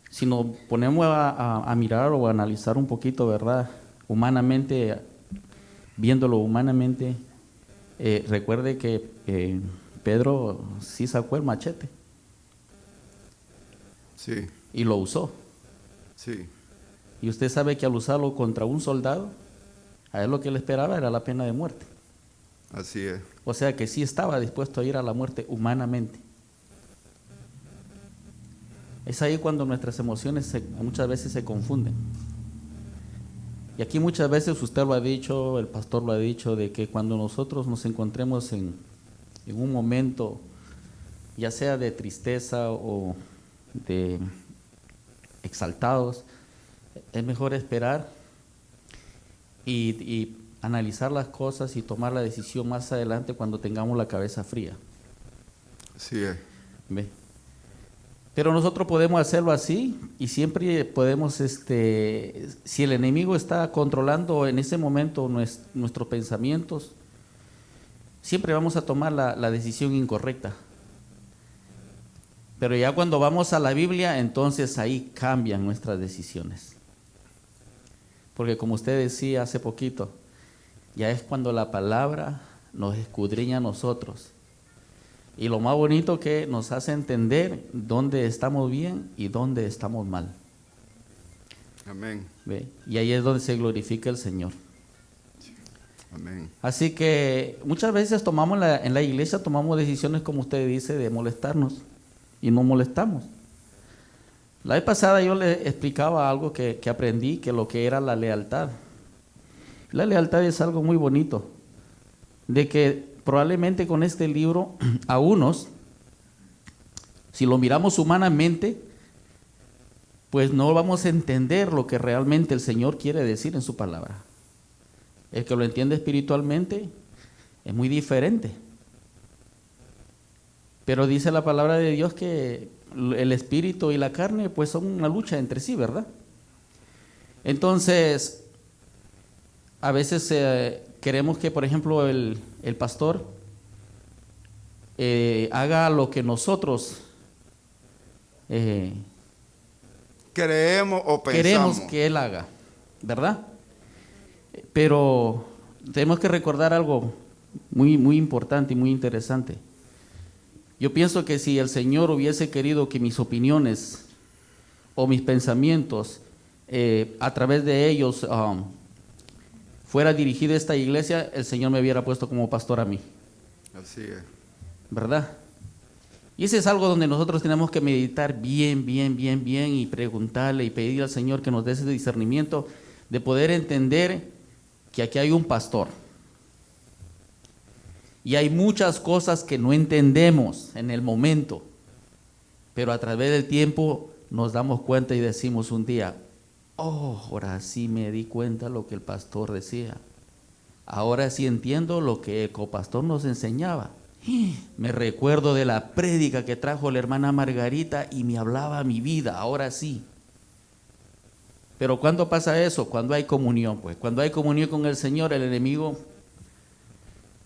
S2: si nos ponemos a mirar o a analizar un poquito, ¿verdad? Humanamente, viéndolo humanamente, recuerde que Pedro sí sacó el machete.
S1: Sí.
S2: Y lo usó.
S1: Sí.
S2: Y usted sabe que al usarlo contra un soldado, a él lo que le esperaba era la pena de muerte.
S1: Así es.
S2: O sea que sí estaba dispuesto a ir a la muerte humanamente. Es ahí cuando nuestras emociones muchas veces se confunden. Y aquí muchas veces usted lo ha dicho, el pastor lo ha dicho, de que cuando nosotros nos encontremos en un momento, ya sea de tristeza o de exaltados, es mejor esperar y analizar las cosas y tomar la decisión más adelante cuando tengamos la cabeza fría.
S1: Así es.
S2: ¿Ve? Pero nosotros podemos hacerlo así y siempre podemos, si el enemigo está controlando en ese momento nuestros pensamientos, siempre vamos a tomar la decisión incorrecta. Pero ya cuando vamos a la Biblia, entonces ahí cambian nuestras decisiones. Porque como usted decía hace poquito, ya es cuando la palabra nos escudriña a nosotros. Y lo más bonito que nos hace entender dónde estamos bien y dónde estamos mal.
S1: Amén.
S2: ¿Ve? Y ahí es donde se glorifica el Señor.
S1: Amén.
S2: Así que muchas veces en la iglesia tomamos decisiones, como usted dice, de molestarnos y no molestamos. La vez pasada yo le explicaba algo que aprendí, que lo que era la lealtad. La lealtad es algo muy bonito, de que probablemente con este libro a unos, si lo miramos humanamente, pues no vamos a entender lo que realmente el Señor quiere decir en su palabra. El que lo entiende espiritualmente es muy diferente. Pero dice la palabra de Dios que el espíritu y la carne pues son una lucha entre sí, ¿verdad? Entonces, a veces queremos que, por ejemplo, el pastor haga lo que nosotros
S1: creemos o pensamos.
S2: Queremos que él haga, ¿verdad? Pero tenemos que recordar algo muy, muy importante y muy interesante. Yo pienso que si el Señor hubiese querido que mis opiniones o mis pensamientos a través de ellos fuera dirigida esta iglesia, el Señor me hubiera puesto como pastor a mí.
S1: Así es.
S2: ¿Verdad? Y ese es algo donde nosotros tenemos que meditar bien y preguntarle y pedir al Señor que nos dé ese discernimiento de poder entender que aquí hay un pastor. Y hay muchas cosas que no entendemos en el momento, pero a través del tiempo nos damos cuenta y decimos un día, oh, ahora sí me di cuenta lo que el pastor decía. Ahora sí entiendo lo que el copastor nos enseñaba. Me recuerdo de la prédica que trajo la hermana Margarita y me hablaba mi vida, ahora sí. Pero ¿cuándo pasa eso? Cuando hay comunión, pues. Cuando hay comunión con el Señor, el enemigo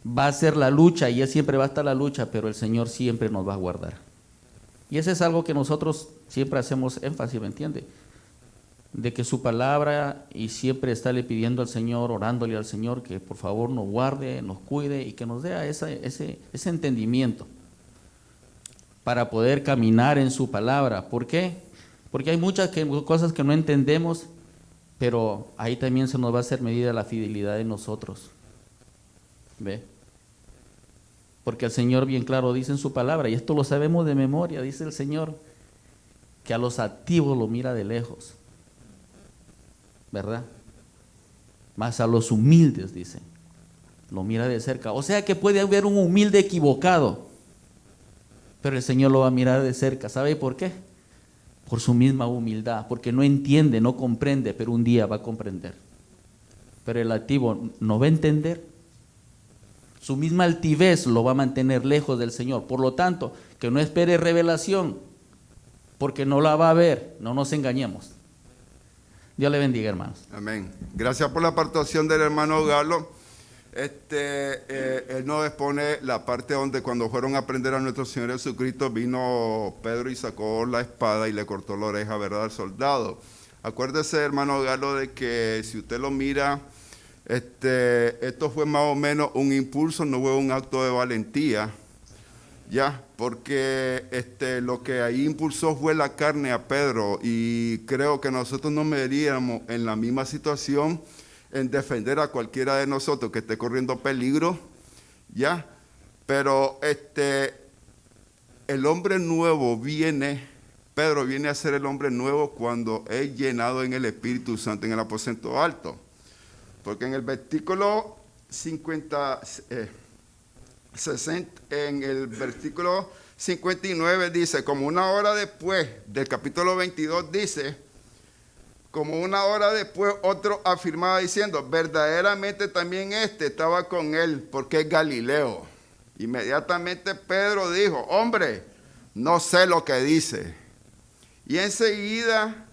S2: va a hacer la lucha y él siempre va a estar la lucha, pero el Señor siempre nos va a guardar. Y eso es algo que nosotros siempre hacemos énfasis, ¿me entiende? De que su palabra y siempre estarle pidiendo al Señor, orándole al Señor que por favor nos guarde, nos cuide y que nos dé ese entendimiento para poder caminar en su palabra. ¿Por qué? Porque hay muchas cosas que no entendemos, pero ahí también se nos va a hacer medida la fidelidad de nosotros. ¿Ve? Porque el Señor bien claro dice en su palabra, y esto lo sabemos de memoria, dice el Señor, que a los altivos lo mira de lejos, ¿verdad? Mas a los humildes, dice, lo mira de cerca. O sea que puede haber un humilde equivocado, pero el Señor lo va a mirar de cerca. ¿Sabe por qué? Por su misma humildad, porque no entiende, no comprende, pero un día va a comprender. Pero el altivo no va a entender. Su misma altivez lo va a mantener lejos del Señor. Por lo tanto, que no espere revelación, porque no la va a ver. No nos engañemos. Dios le bendiga, hermanos.
S1: Amén. Gracias por la aportación del hermano Galo. Él nos expone la parte donde cuando fueron a prender a nuestro Señor Jesucristo, vino Pedro y sacó la espada y le cortó la oreja, ¿verdad?, al soldado. Acuérdese, hermano Galo, de que si usted lo mira, esto fue más o menos un impulso, no fue un acto de valentía, ya, porque lo que ahí impulsó fue la carne a Pedro, y creo que nosotros nos veríamos en la misma situación en defender a cualquiera de nosotros que esté corriendo peligro, ya, pero el hombre nuevo Pedro viene a ser el hombre nuevo cuando es llenado en el Espíritu Santo en el aposento alto. Porque en el versículo 59 dice, como una hora después del capítulo 22 dice, como una hora después otro afirmaba diciendo, verdaderamente también estaba con él porque es Galileo. Inmediatamente Pedro dijo, hombre, no sé lo que dice. Y enseguida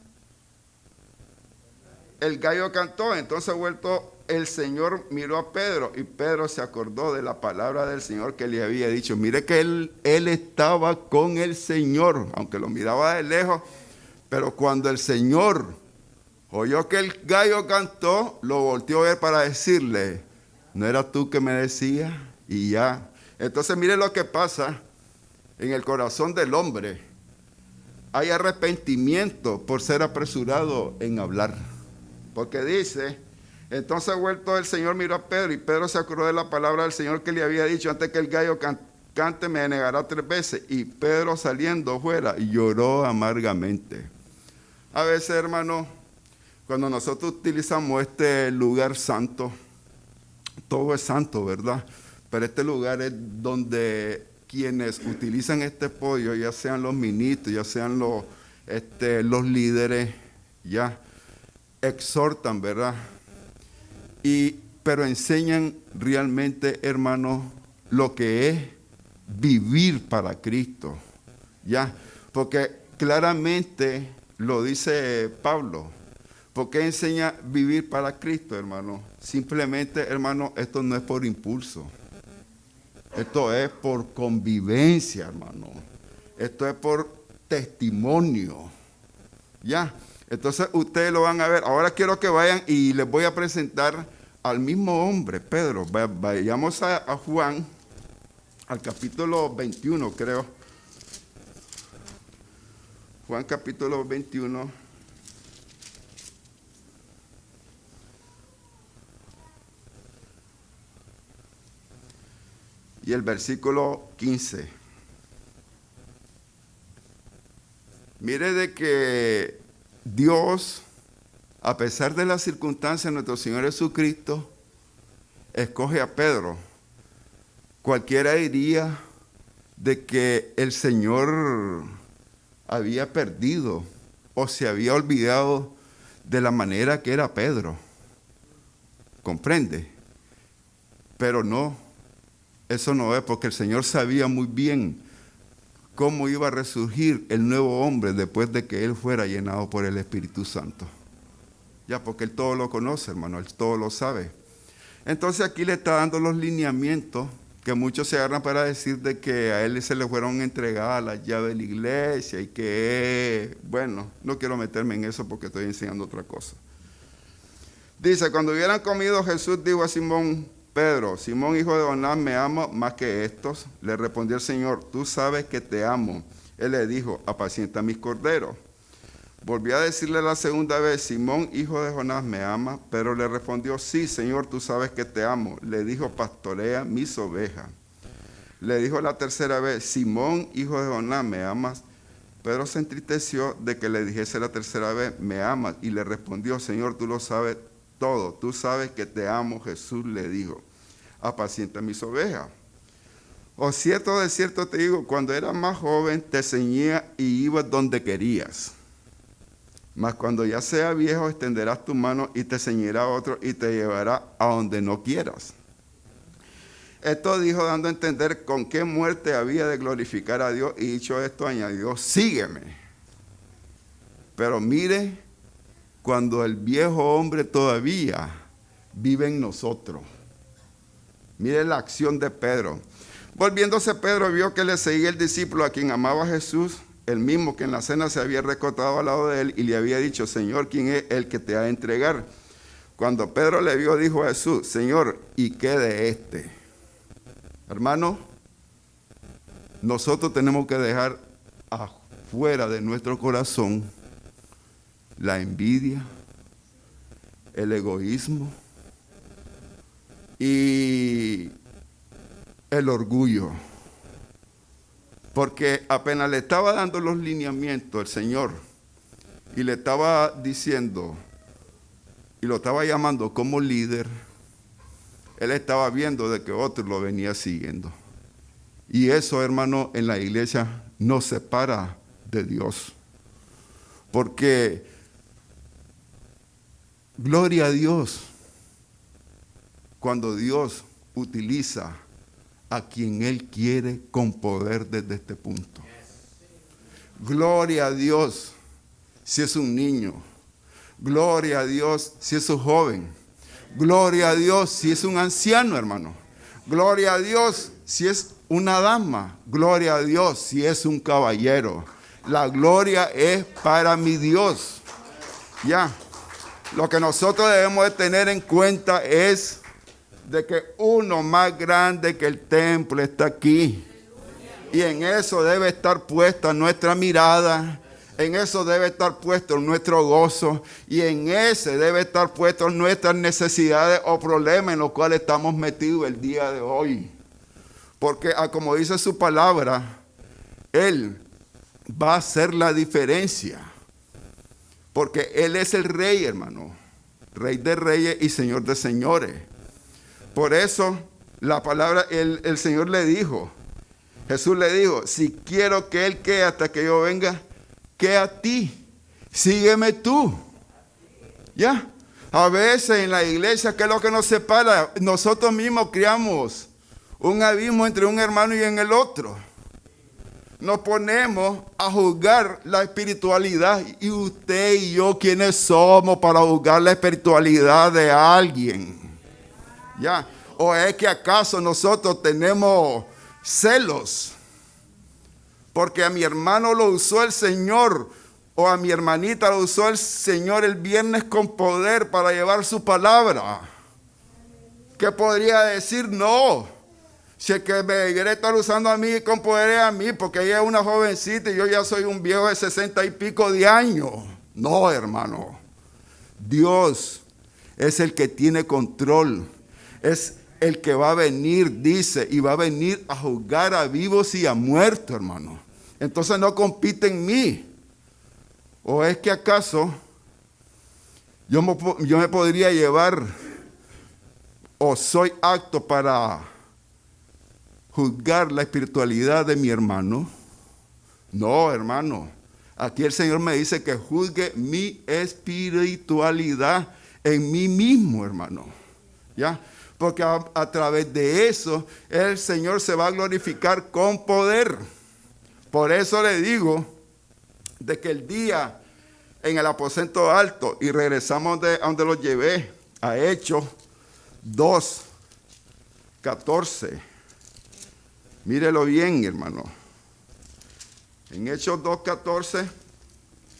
S1: el gallo cantó. Entonces vuelto el Señor miró a Pedro y Pedro se acordó de la palabra del Señor que le había dicho. Mire que él estaba con el Señor, aunque lo miraba de lejos, pero cuando el Señor oyó que el gallo cantó, lo volteó a ver para decirle, ¿no eras tú que me decías? Y ya. Entonces mire lo que pasa en el corazón del hombre. Hay arrepentimiento por ser apresurado en hablar. Porque dice, entonces vuelto el Señor miró a Pedro y Pedro se acordó de la palabra del Señor que le había dicho, antes que el gallo cante me negará 3 veces. Y Pedro saliendo fuera lloró amargamente. A veces, hermano, cuando nosotros utilizamos este lugar santo, todo es santo, ¿verdad? Pero este lugar es donde quienes utilizan este podio, ya sean los ministros, ya sean los líderes, ya exhortan, ¿verdad? Pero enseñan realmente, hermanos, lo que es vivir para Cristo, ya, porque claramente lo dice Pablo. ¿Por qué enseña vivir para Cristo, hermano? Simplemente, hermano, esto no es por impulso. Esto es por convivencia, hermano. Esto es por testimonio. Ya. Entonces, ustedes lo van a ver. Ahora quiero que vayan y les voy a presentar al mismo hombre, Pedro. Vayamos a Juan, al capítulo 21, creo. Juan capítulo 21. y el versículo 15. Mire de que Dios, a pesar de las circunstancias, nuestro Señor Jesucristo escoge a Pedro. Cualquiera diría de que el Señor había perdido o se había olvidado de la manera que era Pedro. ¿Comprende? Pero no, eso no es, porque el Señor sabía muy bien cómo iba a resurgir el nuevo hombre después de que él fuera llenado por el Espíritu Santo. Ya, porque él todo lo conoce, hermano, él todo lo sabe. Entonces aquí le está dando los lineamientos que muchos se agarran para decir de que a él se le fueron entregadas las llaves de la iglesia y que, bueno, no quiero meterme en eso porque estoy enseñando otra cosa. Dice, cuando hubieran comido, Jesús dijo a Simón Pedro: Simón, hijo de Jonás, ¿me ama más que estos? Le respondió el Señor: tú sabes que te amo. Él le dijo: apacienta mis corderos. Volvió a decirle la segunda vez: Simón, hijo de Jonás, ¿me ama? Pero le respondió: sí, Señor, tú sabes que te amo. Le dijo: pastorea mis ovejas. Le dijo la tercera vez: Simón, hijo de Jonás, ¿me amas? Pedro se entristeció de que le dijese la tercera vez: me amas. Y le respondió: Señor, tú lo sabes todo, tú sabes que te amo. Jesús le dijo: apacienta mis ovejas. O cierto de cierto te digo, cuando eras más joven te ceñía y ibas donde querías. Mas cuando ya sea viejo extenderás tu mano y te ceñirá otro y te llevará a donde no quieras. Esto dijo dando a entender con qué muerte había de glorificar a Dios, y dicho esto añadió: sígueme. Pero mire, cuando el viejo hombre todavía vive en nosotros. Mire la acción de Pedro. Volviéndose Pedro, vio que le seguía el discípulo a quien amaba a Jesús, el mismo que en la cena se había recostado al lado de él y le había dicho: Señor, ¿quién es el que te ha de entregar? Cuando Pedro le vio, dijo a Jesús: Señor, ¿y qué de este? Hermano, nosotros tenemos que dejar afuera de nuestro corazón la envidia, el egoísmo y el orgullo. Porque apenas le estaba dando los lineamientos el Señor y le estaba diciendo y lo estaba llamando como líder, él estaba viendo de que otro lo venía siguiendo. Y eso, hermano, en la iglesia nos separa de Dios. Porque, gloria a Dios, cuando Dios utiliza a quien Él quiere con poder desde este punto. Gloria a Dios si es un niño. Gloria a Dios si es un joven. Gloria a Dios si es un anciano, hermano. Gloria a Dios si es una dama. Gloria a Dios si es un caballero. La gloria es para mi Dios. Ya. Lo que nosotros debemos de tener en cuenta es de que uno más grande que el templo está aquí. Y en eso debe estar puesta nuestra mirada. En eso debe estar puesto nuestro gozo. Y en ese debe estar puesto nuestras necesidades o problemas en los cuales estamos metidos el día de hoy. Porque como dice su palabra, Él va a hacer la diferencia. Porque Él es el Rey, hermano. Rey de reyes y Señor de señores. Por eso la palabra, el Señor le dijo, Jesús le dijo: si quiero que Él quede hasta que yo venga, que a ti, sígueme tú. ¿Ya? A veces en la iglesia, ¿qué es lo que nos separa? Nosotros mismos creamos un abismo entre un hermano y en el otro. Nos ponemos a juzgar la espiritualidad. Y usted y yo, ¿quiénes somos para juzgar la espiritualidad de alguien? ¿Ya? ¿O es que acaso nosotros tenemos celos porque a mi hermano lo usó el Señor, o a mi hermanita lo usó el Señor el viernes con poder para llevar su palabra? ¿Qué podría decir? No, si el que me quiere estar usando a mí con poder es a mí, porque ella es una jovencita y yo ya soy un viejo de 60 y pico de años. No, hermano, Dios es el que tiene control. Es el que va a venir, dice, y va a venir a juzgar a vivos y a muertos, hermano. Entonces no compite en mí. ¿O es que acaso yo me podría llevar o soy apto para juzgar la espiritualidad de mi hermano? No, hermano. Aquí el Señor me dice que juzgue mi espiritualidad en mí mismo, hermano. ¿Ya? Porque a través de eso el Señor se va a glorificar con poder. Por eso le digo de que el día en el aposento alto, y regresamos a donde lo llevé, a Hechos 2:14. Mírelo bien, hermano. En Hechos 2:14,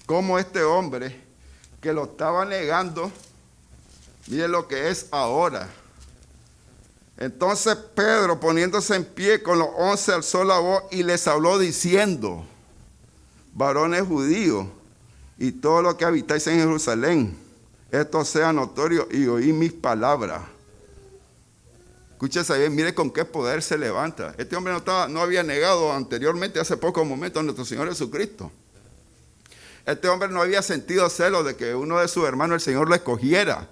S1: como este hombre que lo estaba negando, mire lo que es ahora. Entonces Pedro, poniéndose en pie con los 11, alzó la voz y les habló diciendo: varones judíos y todo lo que habitáis en Jerusalén, esto sea notorio y oí mis palabras. Escúchese bien, mire con qué poder se levanta. Este hombre no había negado anteriormente, hace pocos momentos, a nuestro Señor Jesucristo. Este hombre no había sentido celos de que uno de sus hermanos, el Señor, lo escogiera,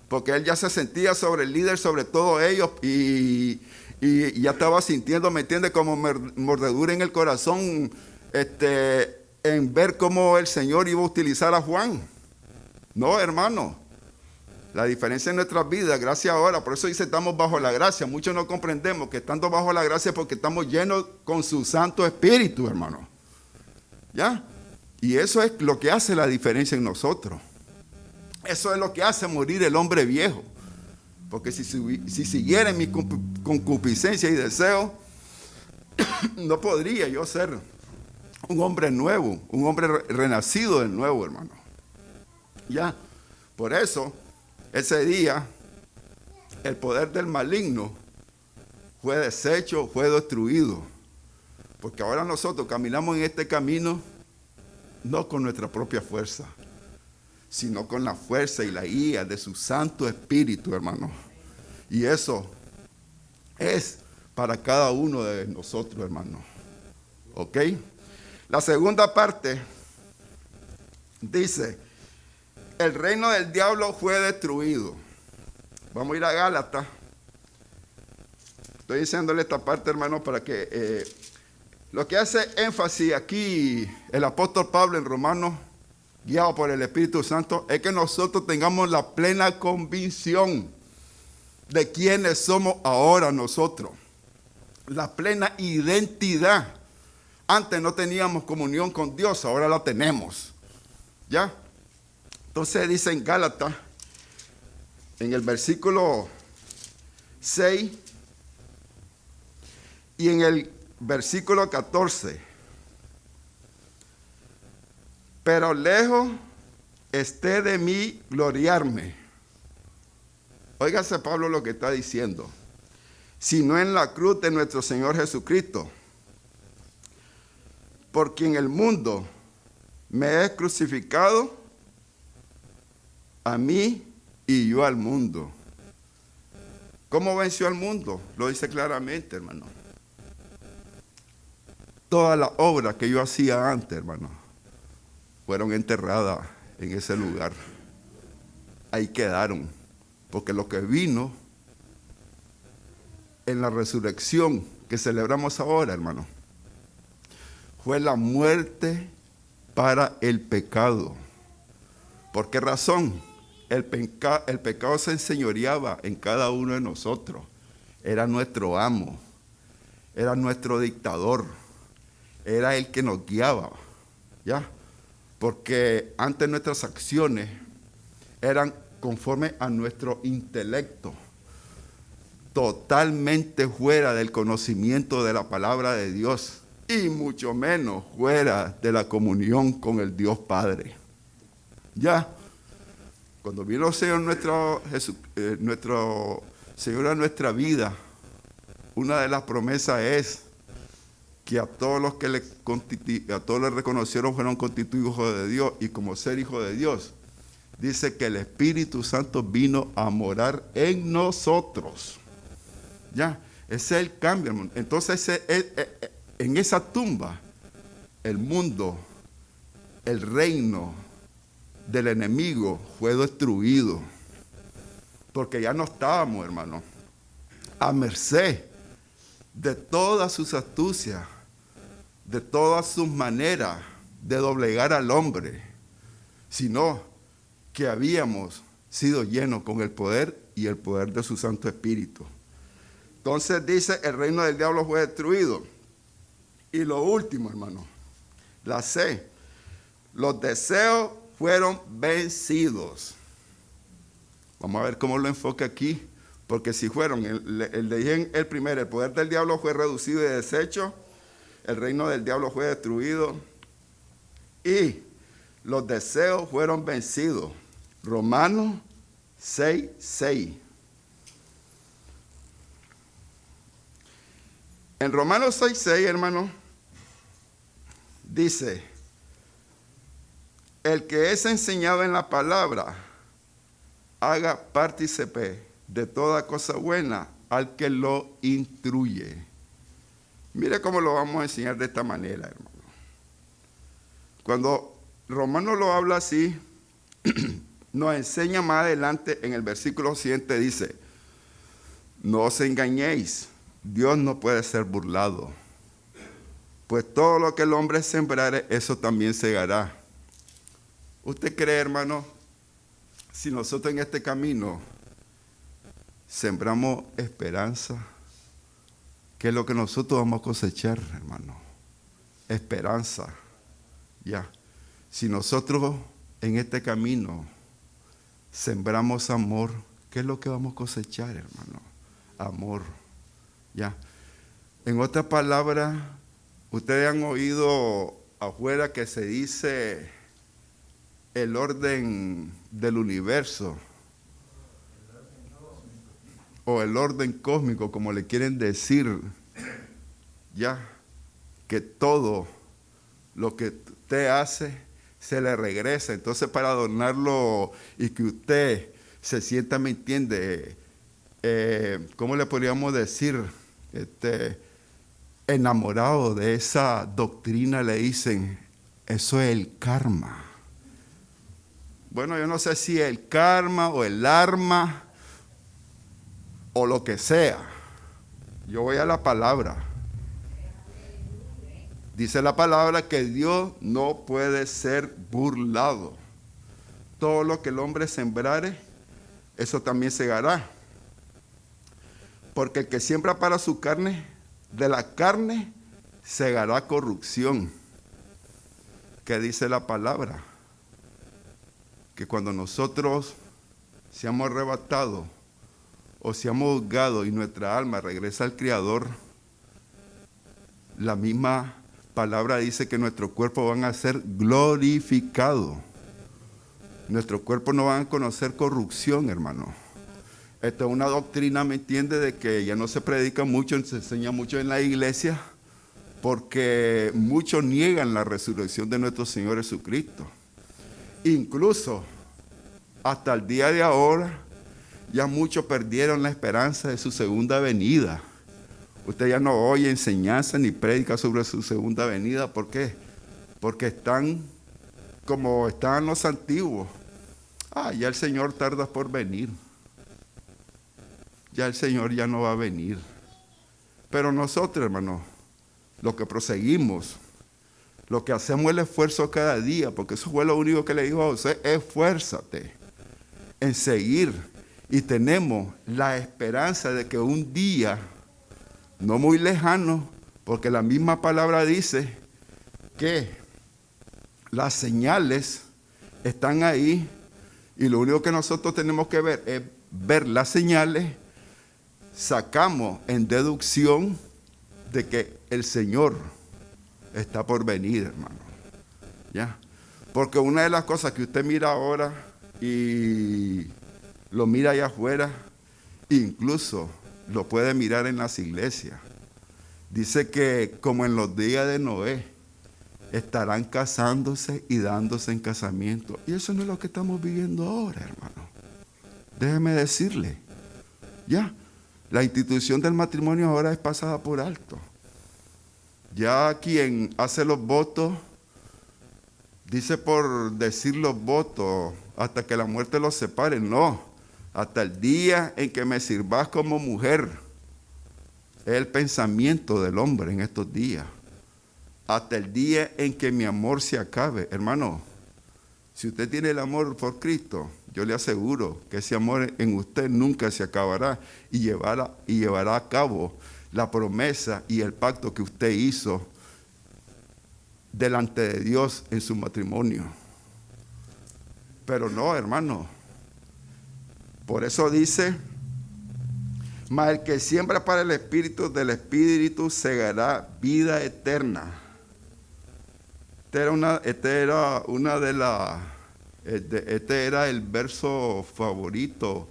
S1: porque él ya se sentía sobre el líder, sobre todos ellos, y ya estaba sintiendo, ¿me entiende?, como mordedura en el corazón, en ver cómo el Señor iba a utilizar a Juan. No, hermano, la diferencia en nuestras vidas, gracias ahora, por eso dice estamos bajo la gracia. Muchos no comprendemos que estando bajo la gracia porque estamos llenos con su Santo Espíritu, hermano. ¿Ya? Y eso es lo que hace la diferencia en nosotros. Eso es lo que hace morir el hombre viejo. Porque si siguiera en mi concupiscencia y deseo, no podría yo ser un hombre nuevo, un hombre renacido de nuevo, hermano. Ya, por eso, ese día, el poder del maligno fue deshecho, fue destruido. Porque ahora nosotros caminamos en este camino no con nuestra propia fuerza, sino con la fuerza y la guía de su Santo Espíritu, hermano. Y eso es para cada uno de nosotros, hermano. ¿Ok? La segunda parte dice: el reino del diablo fue destruido. Vamos a ir a Gálatas. Estoy diciéndole esta parte, hermano, para que lo que hace énfasis aquí el apóstol Pablo en Romanos, guiado por el Espíritu Santo, es que nosotros tengamos la plena convicción de quiénes somos ahora nosotros. La plena identidad. Antes no teníamos comunión con Dios, ahora la tenemos. ¿Ya? Entonces dice en Gálatas, en el versículo 6 y en el versículo 14: pero lejos esté de mí gloriarme. Óigase Pablo lo que está diciendo: sino en la cruz de nuestro Señor Jesucristo, por quien el mundo me es crucificado a mí y yo al mundo. ¿Cómo venció al mundo? Lo dice claramente, hermano. Todas las obras que yo hacía antes, hermano, fueron enterradas en ese lugar. Ahí quedaron. Porque lo que vino en la resurrección que celebramos ahora, hermano, fue la muerte para el pecado. ¿Por qué razón? El pecado se enseñoreaba en cada uno de nosotros. Era nuestro amo, era nuestro dictador, era el que nos guiaba, ¿ya? Porque antes nuestras acciones eran conforme a nuestro intelecto, totalmente fuera del conocimiento de la palabra de Dios y mucho menos fuera de la comunión con el Dios Padre. Ya, cuando vino el Señor nuestro Señor a nuestra vida, una de las promesas es que a todos los que le reconocieron fueron constituidos hijos de Dios, y como ser hijo de Dios, dice que el Espíritu Santo vino a morar en nosotros. Ya, ese es el cambio, hermano. Entonces, en esa tumba, el mundo, el reino del enemigo fue destruido. Porque ya no estábamos, hermano, a merced de todas sus astucias, de todas sus maneras de doblegar al hombre, sino que habíamos sido llenos con el poder y el poder de su Santo Espíritu. Entonces dice, el reino del diablo fue destruido. Y lo último, hermano, la C, los deseos fueron vencidos. Vamos a ver cómo lo enfoca aquí, porque si fueron, el primero, el poder del diablo fue reducido y deshecho, el reino del diablo fue destruido y los deseos fueron vencidos. Romanos 6:6. En Romanos 6:6, hermano, dice, el que es enseñado en la palabra, haga partícipe de toda cosa buena al que lo instruye. Mire cómo lo vamos a enseñar de esta manera, hermano. Cuando Romano lo habla así, nos enseña más adelante en el versículo siguiente, dice, no os engañéis, Dios no puede ser burlado, pues todo lo que el hombre sembrare, eso también segará. ¿Usted cree, hermano, si nosotros en este camino sembramos esperanza, qué es lo que nosotros vamos a cosechar, hermano? Esperanza. Ya. Si nosotros en este camino sembramos amor, ¿qué es lo que vamos a cosechar, hermano? Amor. Ya. En otras palabras, ustedes han oído afuera que se dice el orden del universo o el orden cósmico, como le quieren decir, ya, que todo lo que usted hace se le regresa. Entonces, para adornarlo y que usted se sienta, ¿me entiende? ¿Cómo le podríamos decir? Enamorado de esa doctrina, le dicen, eso es el karma. Bueno, yo no sé si el karma o el arma o lo que sea. Yo voy a la palabra. Dice la palabra que Dios no puede ser burlado. Todo lo que el hombre sembrare, eso también segará. Porque el que siembra para su carne, de la carne segará corrupción. ¿Qué dice la palabra? Que cuando nosotros seamos arrebatados o seamos juzgados y nuestra alma regresa al Creador, la misma palabra dice que nuestros cuerpos van a ser glorificados. Nuestros cuerpos no van a conocer corrupción, hermano. Esta es una doctrina, ¿me entiende?, de que ya no se predica mucho, se enseña mucho en la iglesia, porque muchos niegan la resurrección de nuestro Señor Jesucristo. Incluso hasta el día de ahora, ya muchos perdieron la esperanza de su segunda venida. Usted ya no oye enseñanza ni prédica sobre su segunda venida. ¿Por qué? Porque están como estaban los antiguos. Ya el Señor tarda por venir. Ya el Señor ya no va a venir. Pero nosotros, hermanos, los que proseguimos, los que hacemos el esfuerzo cada día, porque eso fue lo único que le dijo a José, esfuérzate en seguir. Y tenemos la esperanza de que un día, no muy lejano, porque la misma palabra dice que las señales están ahí y lo único que nosotros tenemos que ver es ver las señales. Sacamos en deducción de que el Señor está por venir, hermano. ¿Ya? Porque una de las cosas que usted mira ahora y lo mira allá afuera, incluso lo puede mirar en las iglesias. Dice que como en los días de Noé, estarán casándose y dándose en casamiento. Y eso no es lo que estamos viviendo ahora, hermano. Déjeme decirle. Ya. La institución del matrimonio ahora es pasada por alto. Ya quien hace los votos, dice por decir los votos, hasta que la muerte los separe. No, hasta el día en que me sirvas como mujer. Es el pensamiento del hombre en estos días. Hasta el día en que mi amor se acabe. Hermano, si usted tiene el amor por Cristo, yo le aseguro que ese amor en usted nunca se acabará y llevará a cabo la promesa y el pacto que usted hizo delante de Dios en su matrimonio. Pero no, hermano. Por eso dice, mas el que siembra para el Espíritu, del Espíritu segará vida eterna. Este era el verso favorito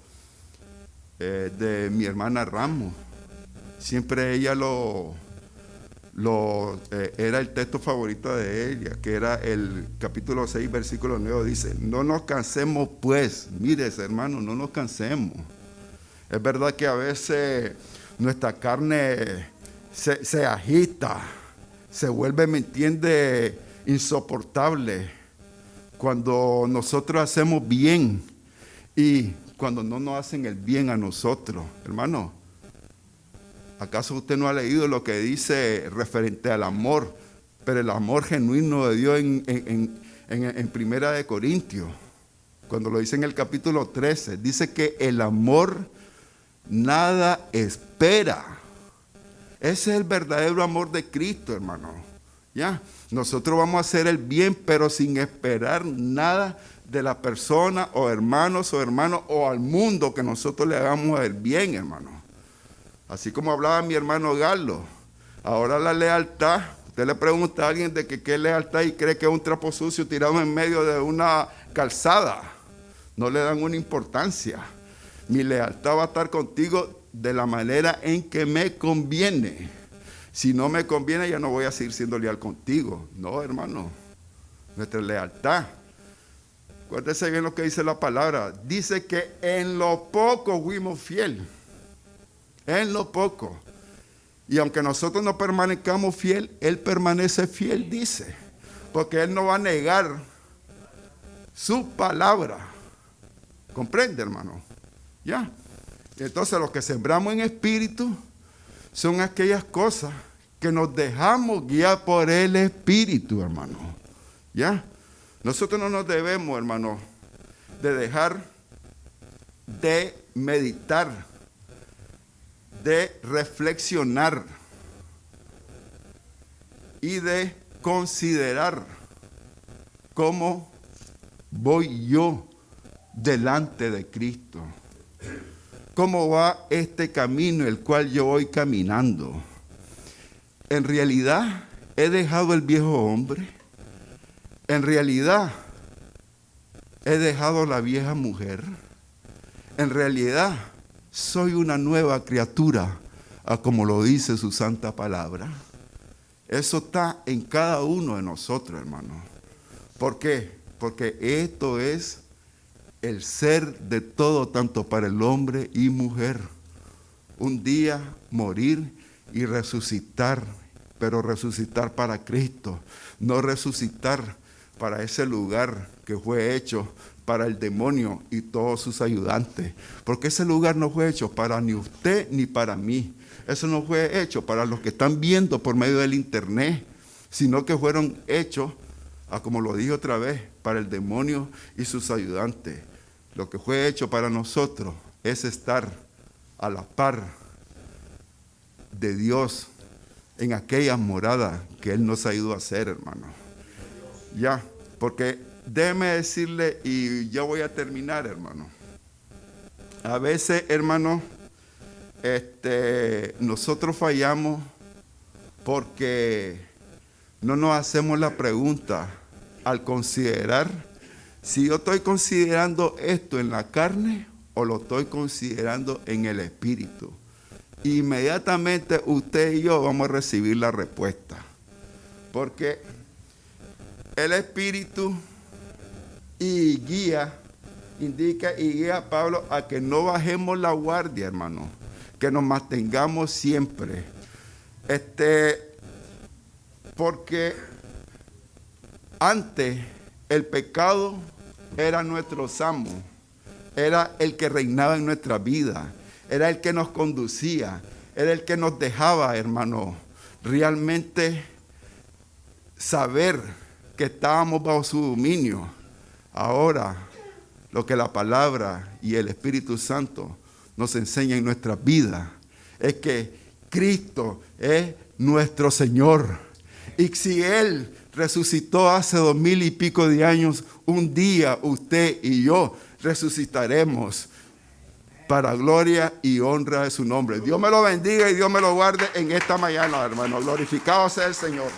S1: de mi hermana Ramos. Siempre ella era el texto favorito de ella, que era el capítulo 6, versículo 9, dice, no nos cansemos pues, mire hermano, no nos cansemos. Es verdad que a veces nuestra carne se agita, se vuelve, ¿me entiende?, insoportable cuando nosotros hacemos bien y cuando no nos hacen el bien a nosotros. Hermano, ¿acaso usted no ha leído lo que dice referente al amor? Pero el amor genuino de Dios en Primera de Corintios, cuando lo dice en el capítulo 13, dice que el amor nada espera. Ese es el verdadero amor de Cristo, hermano. ¿Ya? Nosotros vamos a hacer el bien, pero sin esperar nada de la persona o hermanos o al mundo que nosotros le hagamos el bien, hermano. Así como hablaba mi hermano Galo, ahora la lealtad, usted le pregunta a alguien de que qué lealtad y cree que es un trapo sucio tirado en medio de una calzada. No le dan una importancia. Mi lealtad va a estar contigo de la manera en que me conviene. Si no me conviene, ya no voy a seguir siendo leal contigo. No, hermano. Nuestra lealtad. Acuérdese bien lo que dice la palabra. Dice que en lo poco fuimos fiel. En lo poco. Y aunque nosotros no permanezcamos fiel, Él permanece fiel, dice. Porque Él no va a negar su palabra. ¿Comprende, hermano? ¿Ya? Entonces, los que sembramos en espíritu son aquellas cosas que nos dejamos guiar por el Espíritu, hermano. ¿Ya? Nosotros no nos debemos, hermano, de dejar de meditar, de reflexionar y de considerar cómo voy yo delante de Cristo. ¿Cómo va este camino el cual yo voy caminando? En realidad, ¿he dejado el viejo hombre? En realidad, ¿he dejado la vieja mujer? En realidad, soy una nueva criatura, como lo dice su santa palabra. Eso está en cada uno de nosotros, hermano. ¿Por qué? Porque esto es el ser de todo, tanto para el hombre y mujer. Un día morir y resucitar, pero resucitar para Cristo, no resucitar para ese lugar que fue hecho para el demonio y todos sus ayudantes. Porque ese lugar no fue hecho para ni usted ni para mí. Eso no fue hecho para los que están viendo por medio del internet, sino que fueron hechos, como lo dije otra vez, para el demonio y sus ayudantes. Lo que fue hecho para nosotros es estar a la par de Dios en aquella morada que Él nos ayudó a hacer, hermano. Ya, porque déjeme decirle, y ya voy a terminar, hermano. A veces, hermano, nosotros fallamos porque no nos hacemos la pregunta al considerar si yo estoy considerando esto en la carne o lo estoy considerando en el espíritu. Inmediatamente usted y yo vamos a recibir la respuesta. Porque el espíritu indica y guía a Pablo a que no bajemos la guardia, hermano. que nos mantengamos siempre. Porque antes el pecado era nuestro amo, era el que reinaba en nuestra vida, era el que nos conducía, era el que nos dejaba, hermano, realmente saber que estábamos bajo su dominio. Ahora, lo que la palabra y el Espíritu Santo nos enseña en nuestra vida es que Cristo es nuestro Señor. Y si Él resucitó hace 2000 y pico de años, un día usted y yo resucitaremos para gloria y honra de su nombre. Dios me lo bendiga y Dios me lo guarde en esta mañana, hermano. Glorificado sea el Señor.